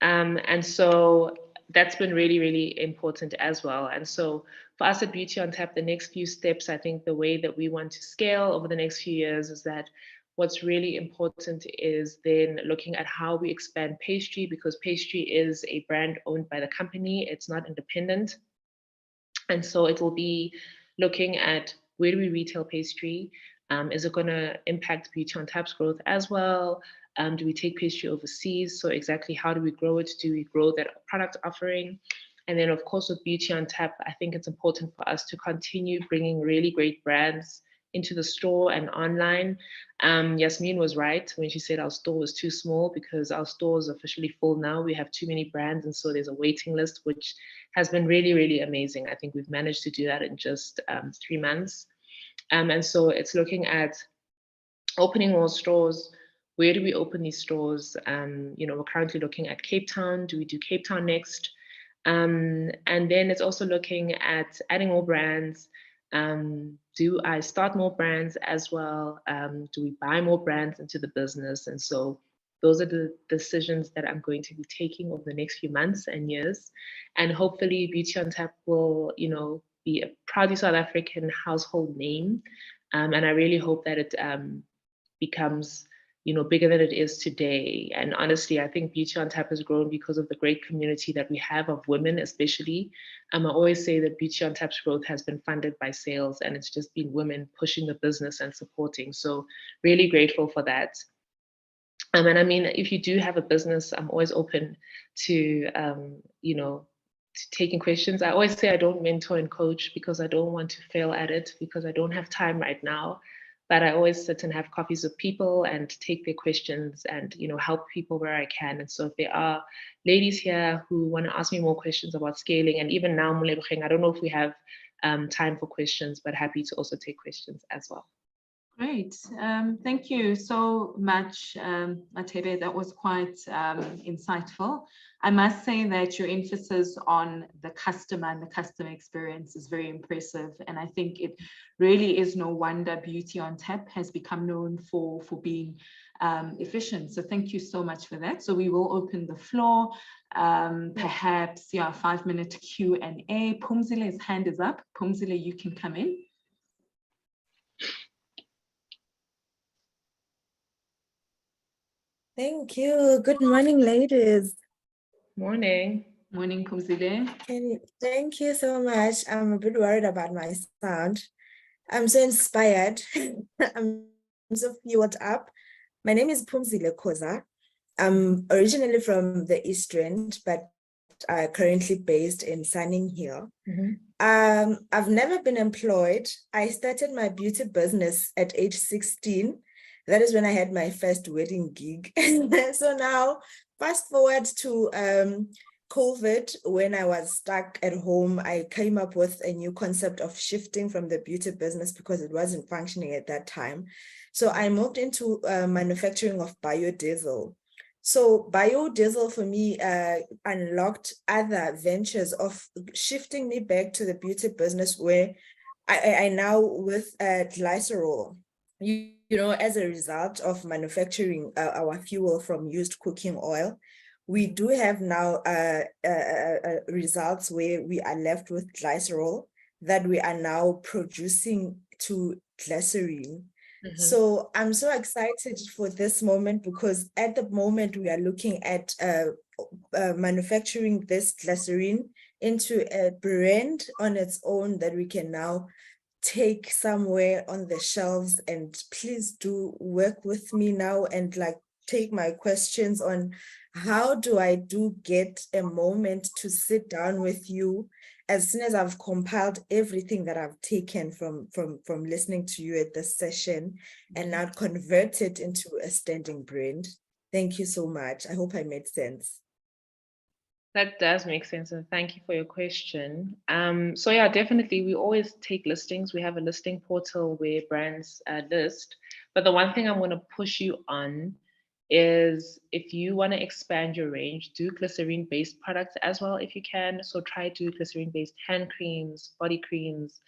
And so that's been really, really important as well. And so for us at Beauty on Tap, the next few steps, I think the way that we want to scale over the next few years is that what's really important is then looking at how we expand pastry, because pastry is a brand owned by the company. It's not independent. And so it will be looking at where do we retail pastry? Is it going to impact Beauty on Tap's growth as well? Do we take pastry overseas? So exactly how do we grow it? Do we grow that product offering? And then of course with Beauty on Tap, I think it's important for us to continue bringing really great brands into the store and online. Yasmin was right when she said our store was too small, because our store is officially full now. We have too many brands, and so there's a waiting list, which has been really, really amazing. I think we've managed to do that in just 3 months. And so it's looking at opening more stores. Where do we open these stores? We're currently looking at Cape Town. Do we do Cape Town next? And then it's also looking at adding more brands. Do I start more brands as well? Do we buy more brands into the business? And so those are the decisions that I'm going to be taking over the next few months and years. And hopefully Beauty on Tap will, be a proudly South African household name. And I really hope that it becomes bigger than it is today. And honestly, I think Beauty on Tap has grown because of the great community that we have of women, especially. I always say that Beauty on Tap's growth has been funded by sales, and it's just been women pushing the business and supporting. So really grateful for that. And I mean, if you do have a business, I'm always open to, to taking questions. I always say I don't mentor and coach because I don't want to fail at it, because I don't have time right now. But I always sit and have coffees with people and take their questions and, help people where I can. And so if there are ladies here who want to ask me more questions about scaling, and even now, Molise, I don't know if we have time for questions, but happy to also take questions as well. Great. Thank you so much, Mathebe. That was quite insightful. I must say that your emphasis on the customer and the customer experience is very impressive. And I think it really is no wonder Beauty on Tap has become known for being efficient. So thank you so much for that. So we will open the floor. Perhaps, 5-minute Q&A. Phumzile's hand is up. Phumzile, you can come in. Thank you. Good morning, ladies. Morning. Morning, Phumzile. Thank you so much. I'm a bit worried about my sound. I'm so inspired. I'm so fueled up. My name is Phumzile Khoza. I'm originally from the East Rand, but currently based in Sunning Hill. Mm-hmm. I've never been employed. I started my beauty business at age 16. That is when I had my first wedding gig. So now, fast forward to COVID, when I was stuck at home, I came up with a new concept of shifting from the beauty business because it wasn't functioning at that time. So I moved into manufacturing of biodiesel. So biodiesel for me unlocked other ventures of shifting me back to the beauty business, where I now with glycerol. As a result of manufacturing our fuel from used cooking oil, we do have now results where we are left with glycerol that we are now producing to glycerine. Mm-hmm. So I'm so excited for this moment, because at the moment we are looking at manufacturing this glycerine into a brand on its own that we can now take somewhere on the shelves. And please do work with me now and take my questions on how do I get a moment to sit down with you as soon as I've compiled everything that I've taken from listening to you at this session and now convert it into a standing brand. Thank you so much. I hope I made sense. That does make sense, and thank you for your question. So yeah, definitely, we always take listings. We have a listing portal where brands list, but the one thing I'm going to push you on is if you want to expand your range, do glycerine-based products as well if you can. So try do glycerine-based hand creams, body creams,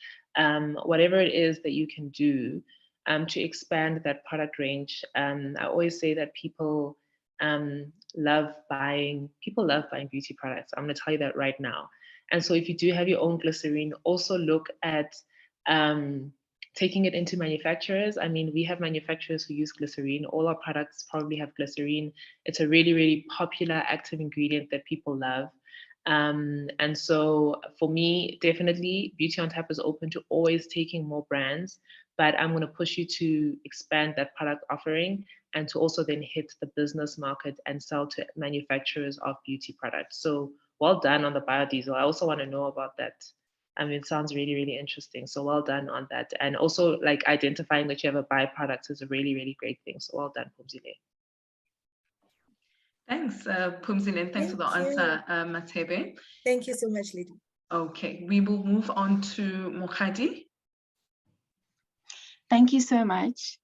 whatever it is that you can do to expand that product range. I always say that people love buying beauty products. I'm going to tell you that right now. And so if you do have your own glycerine, also look at taking it into manufacturers. I mean, we have manufacturers who use glycerine. All our products probably have glycerine. It's a really, really popular active ingredient that people love. And so for me, definitely Beauty on Tap is open to always taking more brands, but I'm going to push you to expand that product offering and to also then hit the business market and sell to manufacturers of beauty products. So well done on the biodiesel. I also want to know about that. I mean, it sounds really, really interesting. So well done on that. And also like identifying that you have a byproduct is a really, really great thing. So well done, Phumzile. Thanks, Phumzile, and thanks for the answer, Mathebe. Thank you so much, Lady. Okay, we will move on to Mokgadi. Thank you so much.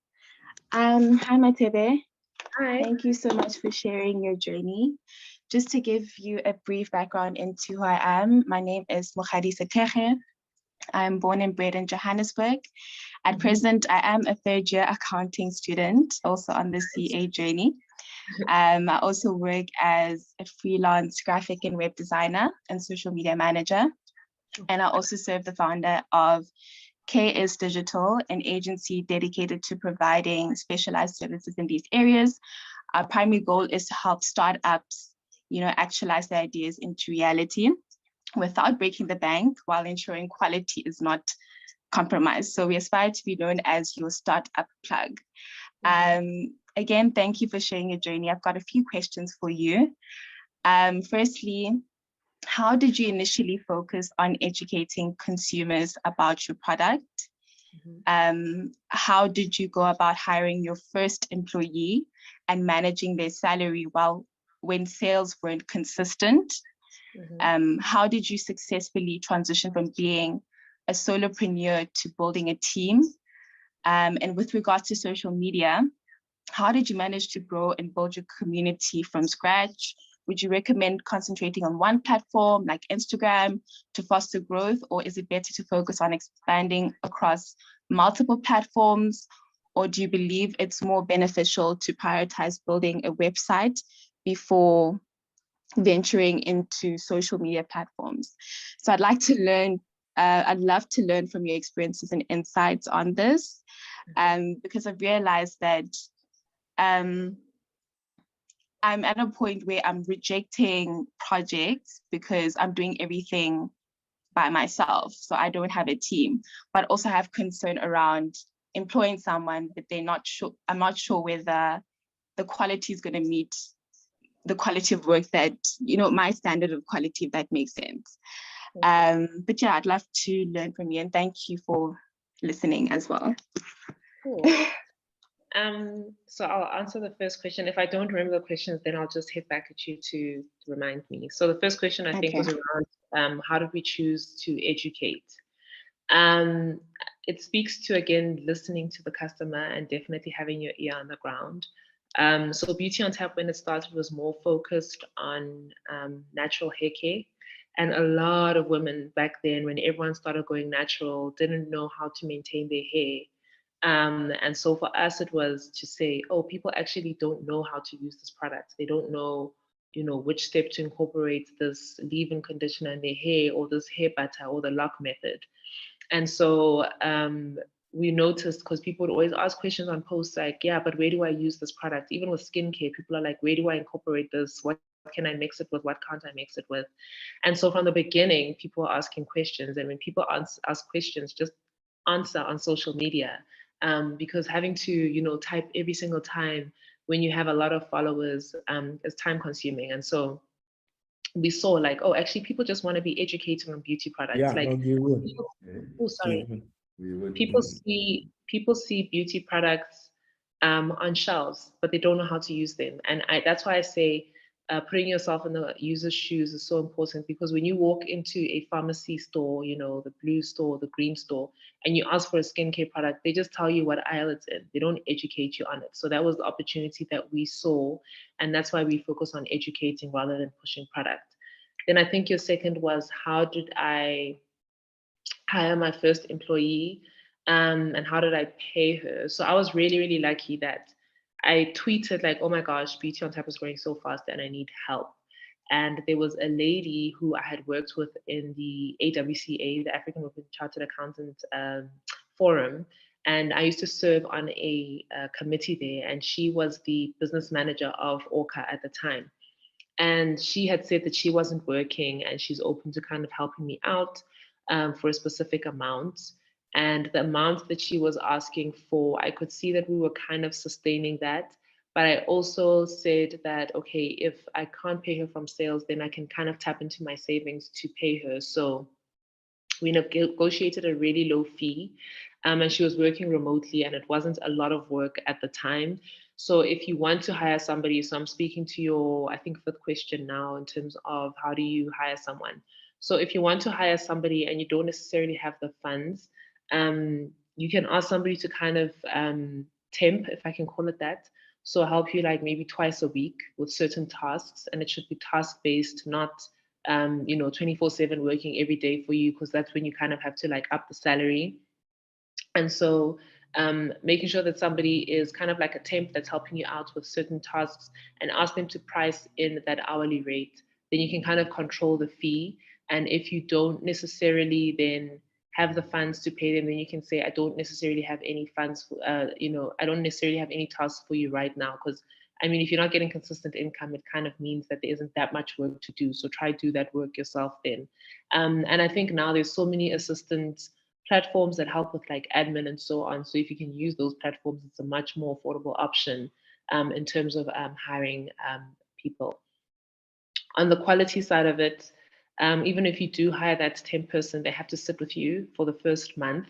Hi, Mathebe. Hi. Thank you so much for sharing your journey. Just to give you a brief background into who I am, my name is Mokgadi Seteghe. I'm born and bred in Johannesburg. At present, I am a third-year accounting student, also on the CA journey. I also work as a freelance graphic and web designer and social media manager. And I also serve the founder of KS Digital, an agency dedicated to providing specialized services in these areas. Our primary goal is to help startups, actualize their ideas into reality without breaking the bank while ensuring quality is not compromised. So we aspire to be known as your startup plug. Again, thank you for sharing your journey. I've got a few questions for you. Firstly, how did you initially focus on educating consumers about your product? How did you go about hiring your first employee and managing their salary when sales weren't consistent? How did you successfully transition from being a solopreneur to building a team? And with regards to social media, how did you manage to grow and build your community from scratch? Would you recommend concentrating on one platform like Instagram to foster growth, or is it better to focus on expanding across multiple platforms? Or do you believe it's more beneficial to prioritize building a website before venturing into social media platforms? So I'd like to learn, I'd love to learn from your experiences and insights on this, because I've realized that I'm at a point where I'm rejecting projects because I'm doing everything by myself. So I don't have a team, but also have concern around employing someone, but they're not sure. I'm not sure whether the quality is going to meet the quality of work that, my standard of quality, if that makes sense. But yeah, I'd love to learn from you, and thank you for listening as well. Cool. So I'll answer the first question. If I don't remember the questions, then I'll just hit back at you to remind me. So the first question I think was around how did we choose to educate? It speaks to, again, listening to the customer and definitely having your ear on the ground. So Beauty on Tap, when it started, was more focused on natural hair care. And a lot of women back then, when everyone started going natural, didn't know how to maintain their hair. And so for us, it was to say, oh, people actually don't know how to use this product. They don't know, which step to incorporate this leave-in conditioner in their hair, or this hair butter, or the lock method. And so we noticed, because people would always ask questions on posts like, yeah, but where do I use this product? Even with skincare, people are like, where do I incorporate this? What can I mix it with? What can't I mix it with? And so from the beginning, people were asking questions. And when people ask questions, just answer on social media. Because having to, type every single time when you have a lot of followers is time consuming. And so we saw like, oh, actually people just want to be educated on beauty products. Yeah, Like, no, you would. oh, sorry. We would. People see beauty products on shelves, but they don't know how to use them. And that's why I say putting yourself in the user's shoes is so important, because when you walk into a pharmacy store, you know, the blue store, the green store, and you ask for a skincare product, they just tell you what aisle it's in. They don't educate you on it. So that was the opportunity that we saw. And that's why we focus on educating rather than pushing product. Then I think your second was, how did I hire my first employee, and how did I pay her? So I was really, really lucky that I tweeted like, oh my gosh, beauty on tap is growing so fast and I need help. And there was a lady who I had worked with in the AWCA, the African Women Chartered Accountant Forum. And I used to serve on a committee there, and she was the business manager of Orca at the time. And she had said that she wasn't working and she's open to kind of helping me out for a specific amount. And the amount that she was asking for, I could see that we were kind of sustaining that. But I also said that, okay, if I can't pay her from sales, then I can kind of tap into my savings to pay her. So we negotiated a really low fee, and she was working remotely, and it wasn't a lot of work at the time. So if you want to hire somebody, so I'm speaking to your, I think, fifth question now in terms of how do you hire someone. So if you want to hire somebody and you don't necessarily have the funds, you can ask somebody to kind of temp, if I can call it that. So help you like maybe twice a week with certain tasks, and it should be task-based, not 24/7 working every day for you, because that's when you kind of have to like up the salary. And so making sure that somebody is kind of like a temp that's helping you out with certain tasks, and ask them to price in that hourly rate, then you can kind of control the fee. And if you don't necessarily then have the funds to pay them, then you can say, I don't necessarily have any funds, I don't necessarily have any tasks for you right now, because I mean, if you're not getting consistent income, it kind of means that there isn't that much work to do. So try to do that work yourself then. And I think now there's so many assistant platforms that help with like admin and so on. So if you can use those platforms, it's a much more affordable option in terms of hiring people. On the quality side of it, even if you do hire that 10 person, they have to sit with you for the first month.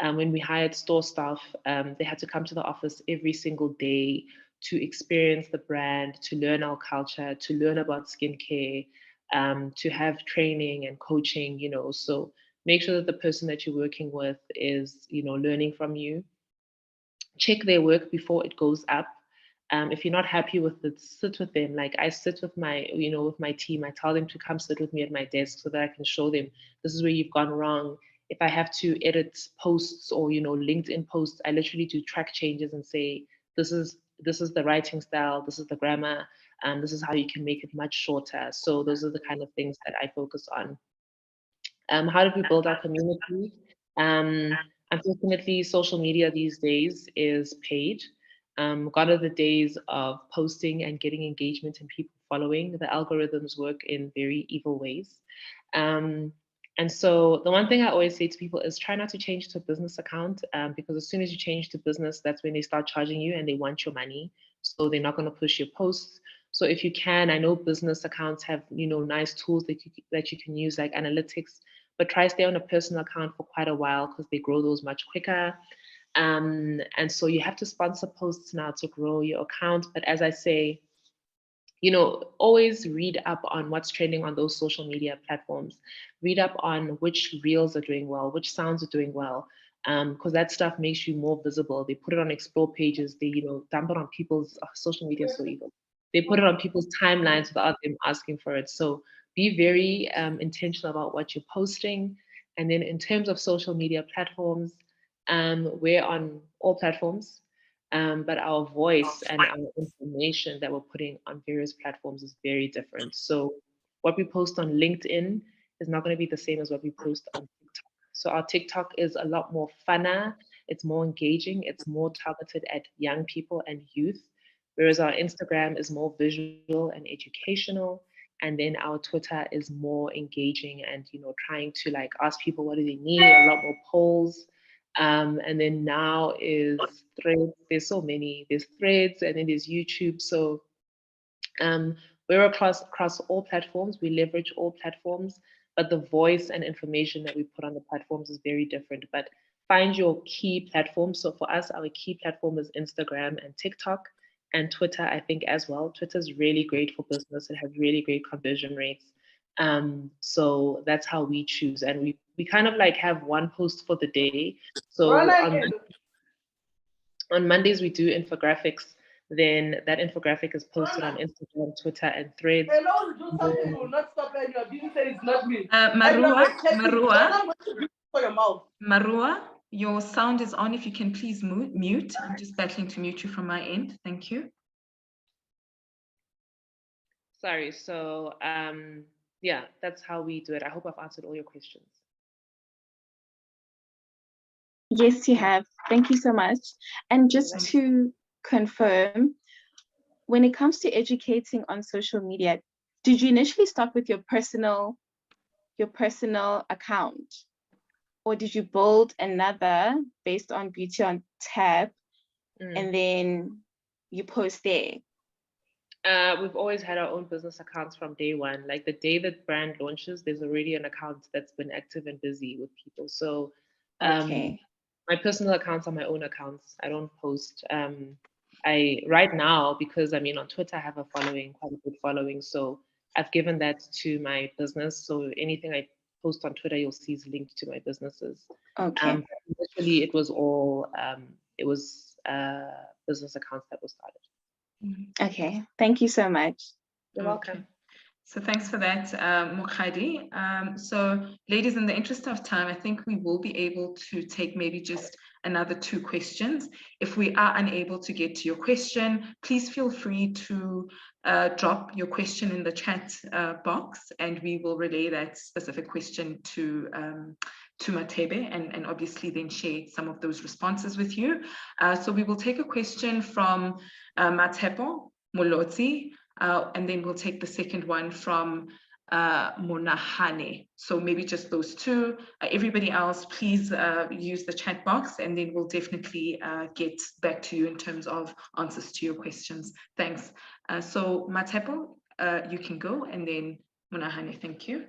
When we hired store staff, they had to come to the office every single day to experience the brand, to learn our culture, to learn about skincare, to have training and coaching, so make sure that the person that you're working with is, learning from you. Check their work before it goes up. If you're not happy with it, sit with them. Like I sit with my team. I tell them to come sit with me at my desk so that I can show them this is where you've gone wrong. If I have to edit posts or LinkedIn posts, I literally do track changes and say this is the writing style, this is the grammar, and this is how you can make it much shorter. So those are the kind of things that I focus on. How did we build our community? Unfortunately, social media these days is paid. Gone are the days of posting and getting engagement and people following. The algorithms work in very evil ways. And so the one thing I always say to people is try not to change to a business account, because as soon as you change to business, that's when they start charging you and they want your money. So they're not going to push your posts. So if you can, I know business accounts have nice tools that you can use like analytics, but try stay on a personal account for quite a while because they grow those much quicker. And so you have to sponsor posts now to grow your account. But as I say, always read up on what's trending on those social media platforms. Read up on which reels are doing well, which sounds are doing well, because that stuff makes you more visible. They put it on explore pages. They, dump it on people's social media is so evil. They put it on people's timelines without them asking for it. So be very intentional about what you're posting. And then in terms of social media platforms, we're on all platforms. But our voice and our information that we're putting on various platforms is very different. So what we post on LinkedIn is not going to be the same as what we post on TikTok. So our TikTok is a lot more funner, it's more engaging, it's more targeted at young people and youth, whereas our Instagram is more visual and educational. And then our Twitter is more engaging and trying to like ask people what do they need, a lot more polls. And then now is Threads. There's so many. There's Threads and then there's YouTube. So we're across all platforms. We leverage all platforms, but the voice and information that we put on the platforms is very different. But find your key platform. So for us, our key platform is Instagram and TikTok and Twitter, I think, as well. Twitter is really great for business. It has really great conversion rates. So that's how we choose. And we kind of like have one post for the day. So on Mondays, we do infographics. Then that infographic is posted on Instagram, Twitter, and Threads. Hello, do something will not stop and you didn't say it's not me. Marua, your sound is on. If you can please mute. I'm just battling to mute you from my end. Thank you. Sorry. So yeah, that's how we do it. I hope I've answered all your questions. Yes, you have. Thank you so much. And just to confirm, when it comes to educating on social media, did you initially start with your personal account, or did you build another based on Beauty on Tap, and then you post there? We've always had our own business accounts from day one. Like the day that brand launches, there's already an account that's been active and busy with people. So my personal accounts are my own accounts. I don't post. Right now, because I mean on Twitter I have a following, quite a good following. So I've given that to my business. So anything I post on Twitter, you'll see is linked to my businesses. Okay. Initially, it was all business accounts that were started. Okay. Thank you so much. You're welcome. So thanks for that, Mokhadi. So ladies, in the interest of time, I think we will be able to take maybe just another 2 questions. If we are unable to get to your question, please feel free to drop your question in the chat box, and we will relay that specific question to Mathebe and obviously then share some of those responses with you. So we will take a question from Mathebe Molise, and then we'll take the second one from Monahane. So maybe just those 2. Everybody else, please use the chat box, and then we'll definitely get back to you in terms of answers to your questions. Thanks. So Mathebe, you can go, and then Monahane, thank you.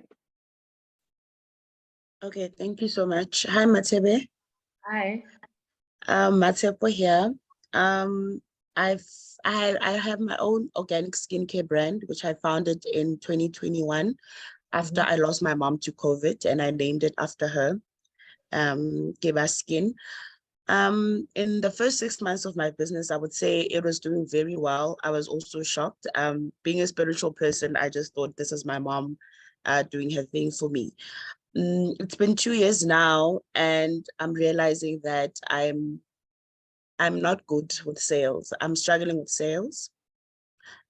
Okay, thank you so much. Hi, Mathebe. Hi. Mathebe here. I have my own organic skincare brand, which I founded in 2021 after I lost my mom to COVID, and I named it after her, Give Us Skin. In the first 6 months of my business, I would say it was doing very well. I was also shocked. Being a spiritual person, I just thought this is my mom doing her thing for me. It's been 2 years now, and I'm realizing that I'm not good with sales. I'm struggling with sales.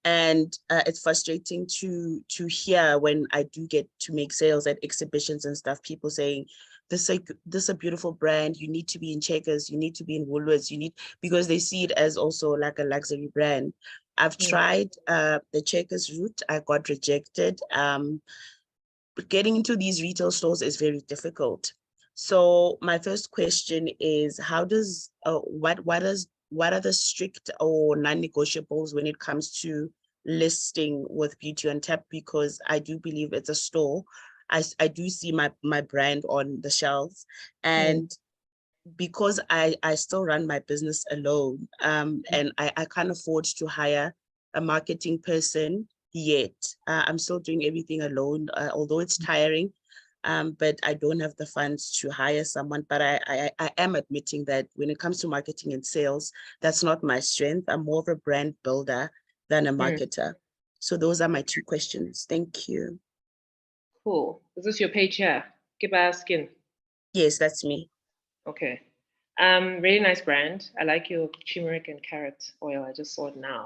And it's frustrating to hear when I do get to make sales at exhibitions and stuff, people saying, this is a beautiful brand, you need to be in Checkers, you need to be in Woolworths, because they see it as also like a luxury brand. I've tried the Checkers route, I got rejected. But getting into these retail stores is very difficult. So my first question is, how does what are the strict or non-negotiables when it comes to listing with Beauty on Tap? Because I do believe it's a store. I do see my brand on the shelves, and because I still run my business alone, and I can't afford to hire a marketing person yet. I'm still doing everything alone, although it's tiring. But I don't have the funds to hire someone. But I am admitting that when it comes to marketing and sales, that's not my strength. I'm more of a brand builder than a marketer. So those are my 2 questions. Thank you. Cool. Is this your page here? Give Us Skin. Yes, that's me. Okay. Really nice brand. I like your turmeric and carrot oil. I just saw it now.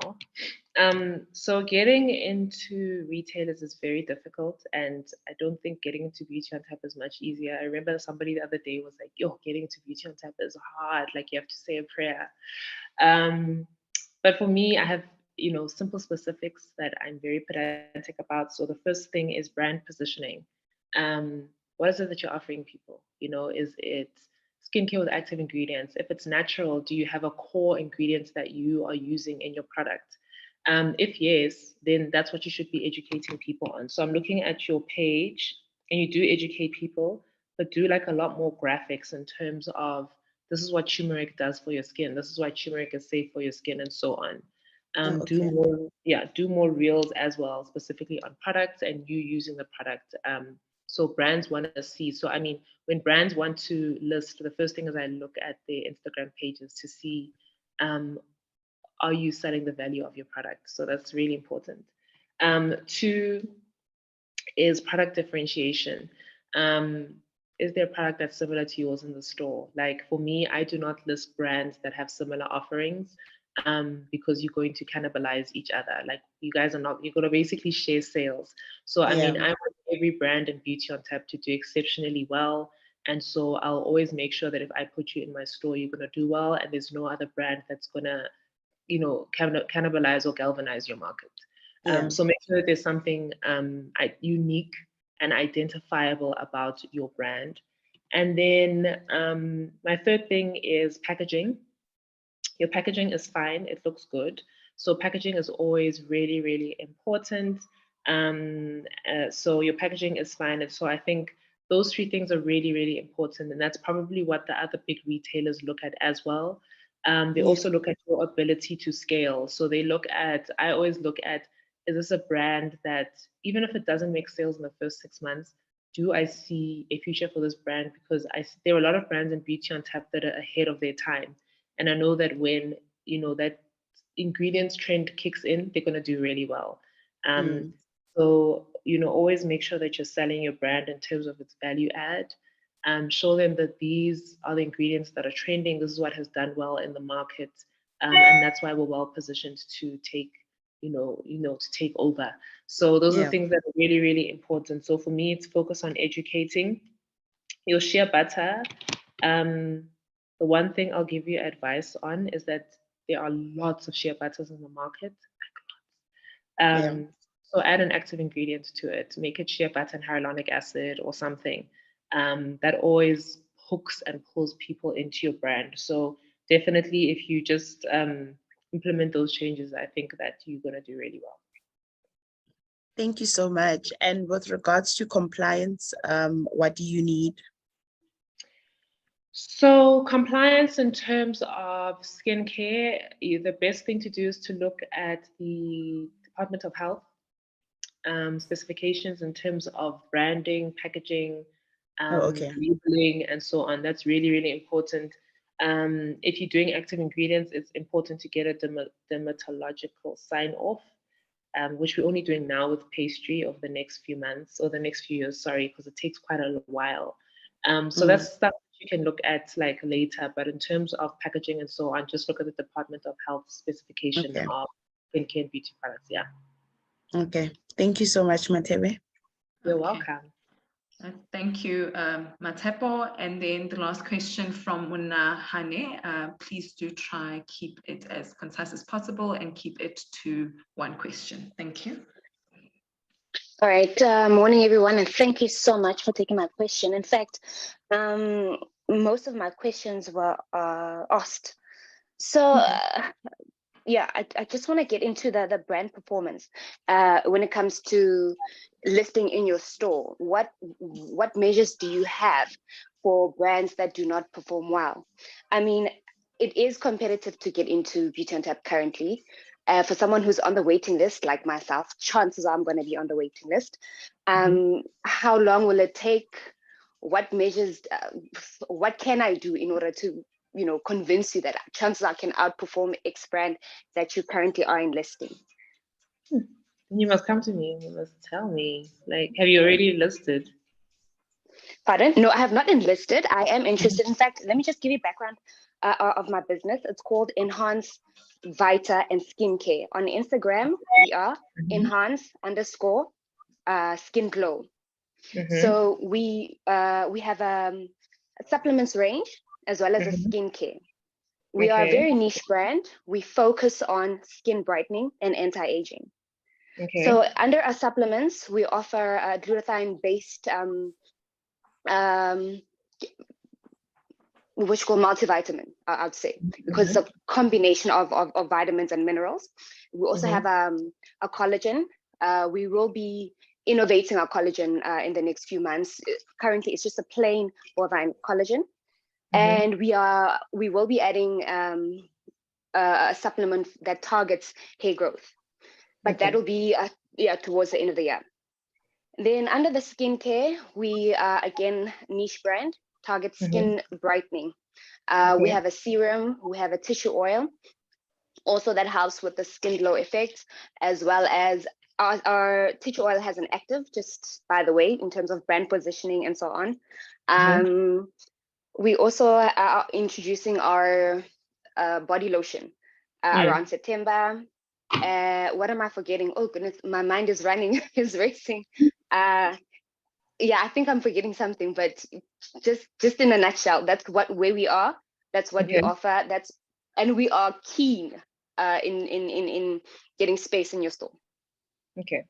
So getting into retailers is very difficult, and I don't think getting into Beauty on Tap is much easier. I remember somebody the other day was like, yo, getting into Beauty on Tap is hard. Like you have to say a prayer. But for me, I have, simple specifics that I'm very pedantic about. So the first thing is brand positioning. What is it that you're offering people? Is it skincare with active ingredients? If it's natural, do you have a core ingredient that you are using in your product? If yes, then that's what you should be educating people on. So I'm looking at your page, and you do educate people, but do like a lot more graphics in terms of this is what turmeric does for your skin. This is why turmeric is safe for your skin, and so on. Oh, Do okay. more, do more reels as well, specifically on products and you using the product. So brands want to see. So I mean, when brands want to list, the first thing is I look at their Instagram pages to see, are you selling the value of your product? So that's really important. Two is product differentiation. Is there a product that's similar to yours in the store? Like for me, I do not list brands that have similar offerings, because you're going to cannibalize each other. Like you guys are not, you're going to basically share sales. So I Yeah. mean, I want every brand and beauty on tap to do exceptionally well. And so I'll always make sure that if I put you in my store, you're going to do well, and there's no other brand that's going to, cannibalize or galvanize your market. Yeah. So make sure that there's something unique and identifiable about your brand. And then my third thing is packaging. Your packaging is fine, it looks good. So packaging is always really, really important. So your packaging is fine. And so I think those three things are really, really important. And that's probably what the other big retailers look at as well. They Yeah. also look at your ability to scale. So I always look at, is this a brand that, even if it doesn't make sales in the first 6 months, do I see a future for this brand? Because there are a lot of brands in beauty on tap that are ahead of their time. And I know that when, that ingredients trend kicks in, they're going to do really well. Mm. So, always make sure that you're selling your brand in terms of its value add. Show them that these are the ingredients that are trending. This is what has done well in the market. And that's why we're well positioned to take, to take over. So those are the Yeah. things that are really, really important. So for me, it's focus on educating. Your shea butter. The one thing I'll give you advice on is that there are lots of shea butters in the market. Yeah. So add an active ingredient to it. Make it shea butter and hyaluronic acid or something. That always hooks and pulls people into your brand. So definitely, if you just implement those changes, I think that you're going to do really well. Thank you so much. And with regards to compliance, what do you need? So compliance in terms of skincare, the best thing to do is to look at the Department of Health specifications in terms of branding, packaging, Okay. labeling, and so on. That's really, really important. If you're doing active ingredients, it's important to get a dermatological sign off, which we're only doing now with pastry over the next few months or the next few years, sorry, because it takes quite a while. So that's stuff you can look at like later, but in terms of packaging and so on, just look at the Department of Health specification of skincare and beauty products. Yeah. Okay. Thank you so much, Mathebe. You're welcome. Thank you, Mathebe. And then the last question from Muna Hane. Please do try keep it as concise as possible and keep it to one question. Thank you. All right. Morning, everyone, and thank you so much for taking my question. In fact, most of my questions were asked. So, yeah, I just want to get into the brand performance when it comes to listing in your store. What measures do you have for brands that do not perform well? I mean, it is competitive to get into Beauty on Tap currently. For someone who's on the waiting list, like myself, chances are I'm going to be on the waiting list. How long will it take? What measures, what can I do in order to, convince you that chances I can outperform X brand that you currently are enlisting? You must come to me. You must tell me. Like, have you already enlisted? Pardon? No, I have not enlisted. I am interested. In fact, let me just give you background of my business. It's called Enhance Vita and Skincare. On Instagram, we are enhance_skin glow. So we have a supplements range as well as a skincare. We are a very niche brand. We focus on skin brightening and anti-aging. So under our supplements, we offer glutathione-based which called multivitamin, I'd say, because it's a combination of vitamins and minerals. We also have a collagen. We will be innovating our collagen in the next few months. Currently, it's just a plain bovine collagen, and we will be adding a supplement that targets hair growth, but that will be towards the end of the year. Then under the skincare, we are again niche brand, target skin brightening. We have a serum, we have a tissue oil, also that helps with the skin glow effect, as well as our tissue oil has an active, just by the way, in terms of brand positioning and so on. We also are introducing our body lotion around September. What am I forgetting? Oh goodness, my mind is running, is racing. Yeah, I think I'm forgetting something, but just in a nutshell, that's where we are. That's what we offer. And we are keen in getting space in your store. Okay.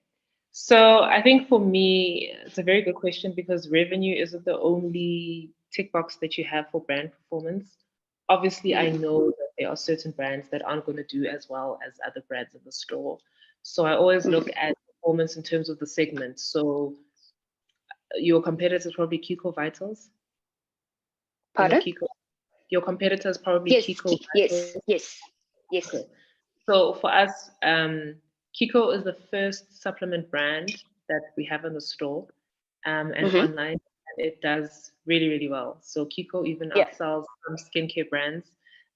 So I think for me, it's a very good question because revenue isn't the only tick box that you have for brand performance. Obviously, I know that there are certain brands that aren't going to do as well as other brands in the store. So I always look at performance in terms of the segment. So your competitors probably Kiko Vitals. Pardon? Your competitors probably Kiko Vitals. Yes. Okay. So for us, Kiko is the first supplement brand that we have in the store and online. And it does really, really well. So Kiko even outsells some skincare brands.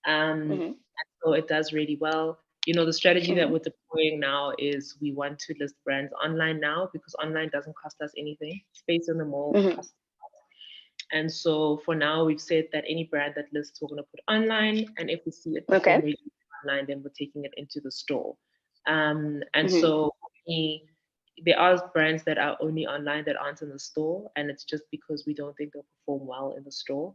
And so it does really well. You know, the strategy that we're deploying now is we want to list brands online now because online doesn't cost us anything. Space in the mall costs us. And so for now, we've said that any brand that lists, we're going to put online. And if we see it perform really online, then we're taking it into the store. And so for me, there are brands that are only online that aren't in the store. And it's just because we don't think they'll perform well in the store.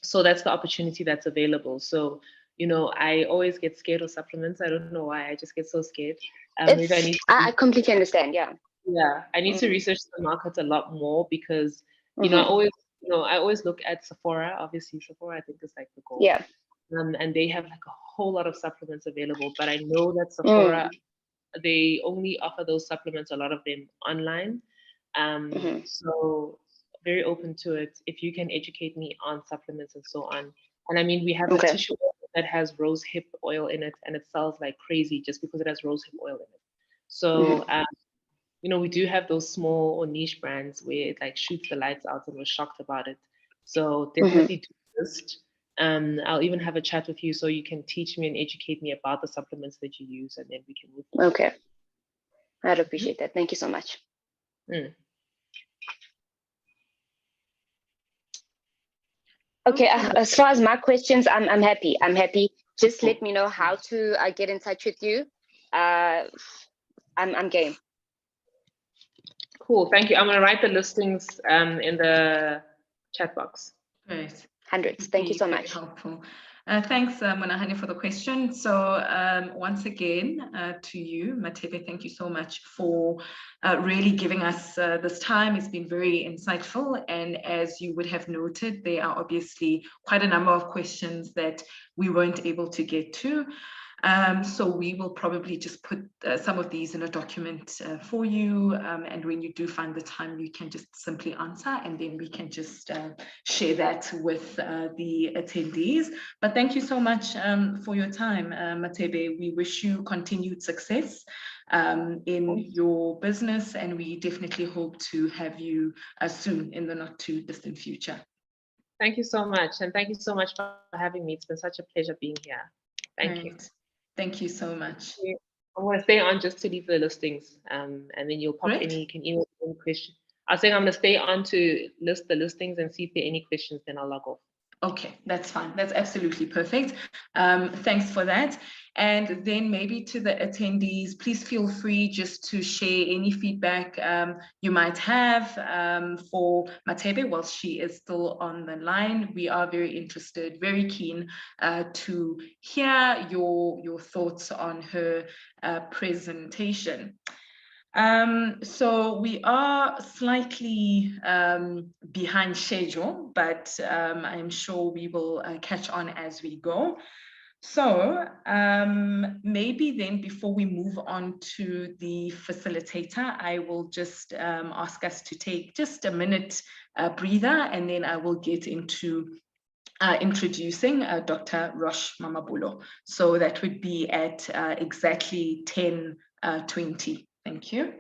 So that's the opportunity that's available. So, you know, I always get scared of supplements. I don't know why. I just get so scared. Maybe I completely understand. Yeah. Yeah, I need to research the market a lot more because, you know, I always look at Sephora. Obviously, Sephora, I think, is like the goal. Yeah. And they have like a whole lot of supplements available. But I know that Sephora, they only offer those supplements, a lot of them online. So very open to it. If you can educate me on supplements and so on. And I mean, we have a tissue oil that has rose hip oil in it, and it sells like crazy just because it has rose hip oil in it. So, you know, we do have those small or niche brands where it like shoots the lights out and we're shocked about it. So definitely do list. I'll even have a chat with you so you can teach me and educate me about the supplements that you use, and then we can move forward. Okay. I'd appreciate that. Thank you so much. Okay, as far as my questions, I'm happy. Just let me know how to get in touch with you. I'm game. Cool, thank you. I'm gonna write the listings in the chat box. Great. Hundreds. Thank you so much. Helpful. Thanks, Monahani, for the question. So once again, to you, Mathebe, thank you so much for really giving us this time. It's been very insightful. And as you would have noted, there are obviously quite a number of questions that we weren't able to get to. So we will probably just put some of these in a document for you. And when you do find the time, you can just simply answer, and then we can just share that with the attendees. But thank you so much for your time, Mathebe. We wish you continued success in your business, and we definitely hope to have you soon in the not too distant future. Thank you so much. And thank you so much for having me. It's been such a pleasure being here. Thank you. Thank you so much. I'm going to stay on just to leave the listings, and then you'll pop any, you can email any question. I was saying I'm going to stay on to list the listings and see if there are any questions, then I'll log off. Okay, that's fine. That's absolutely perfect. Thanks for that. And then maybe to the attendees, please feel free just to share any feedback you might have for Mathebe while she is still on the line. We are very interested, very keen to hear your thoughts on her presentation. So we are slightly behind schedule, but I'm sure we will catch on as we go. So maybe then before we move on to the facilitator, I will just ask us to take just a minute breather, and then I will get into introducing Dr. Rosh Mamabulo. So that would be at exactly 10:20. Thank you.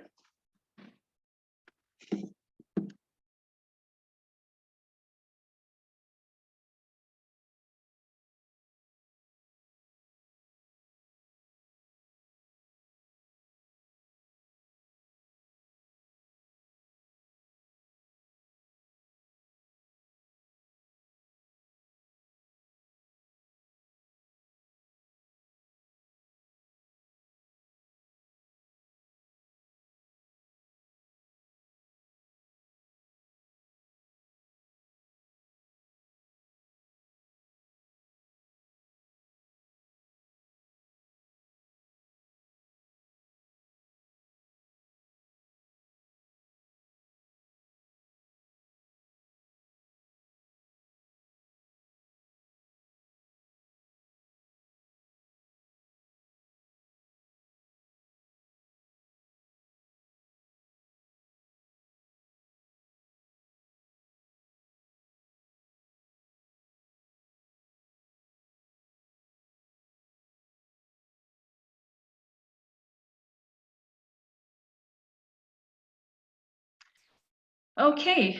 Okay,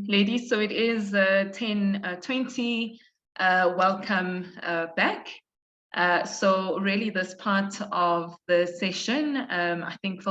ladies, so it is 10:20. Welcome back. So really this part of the session, I think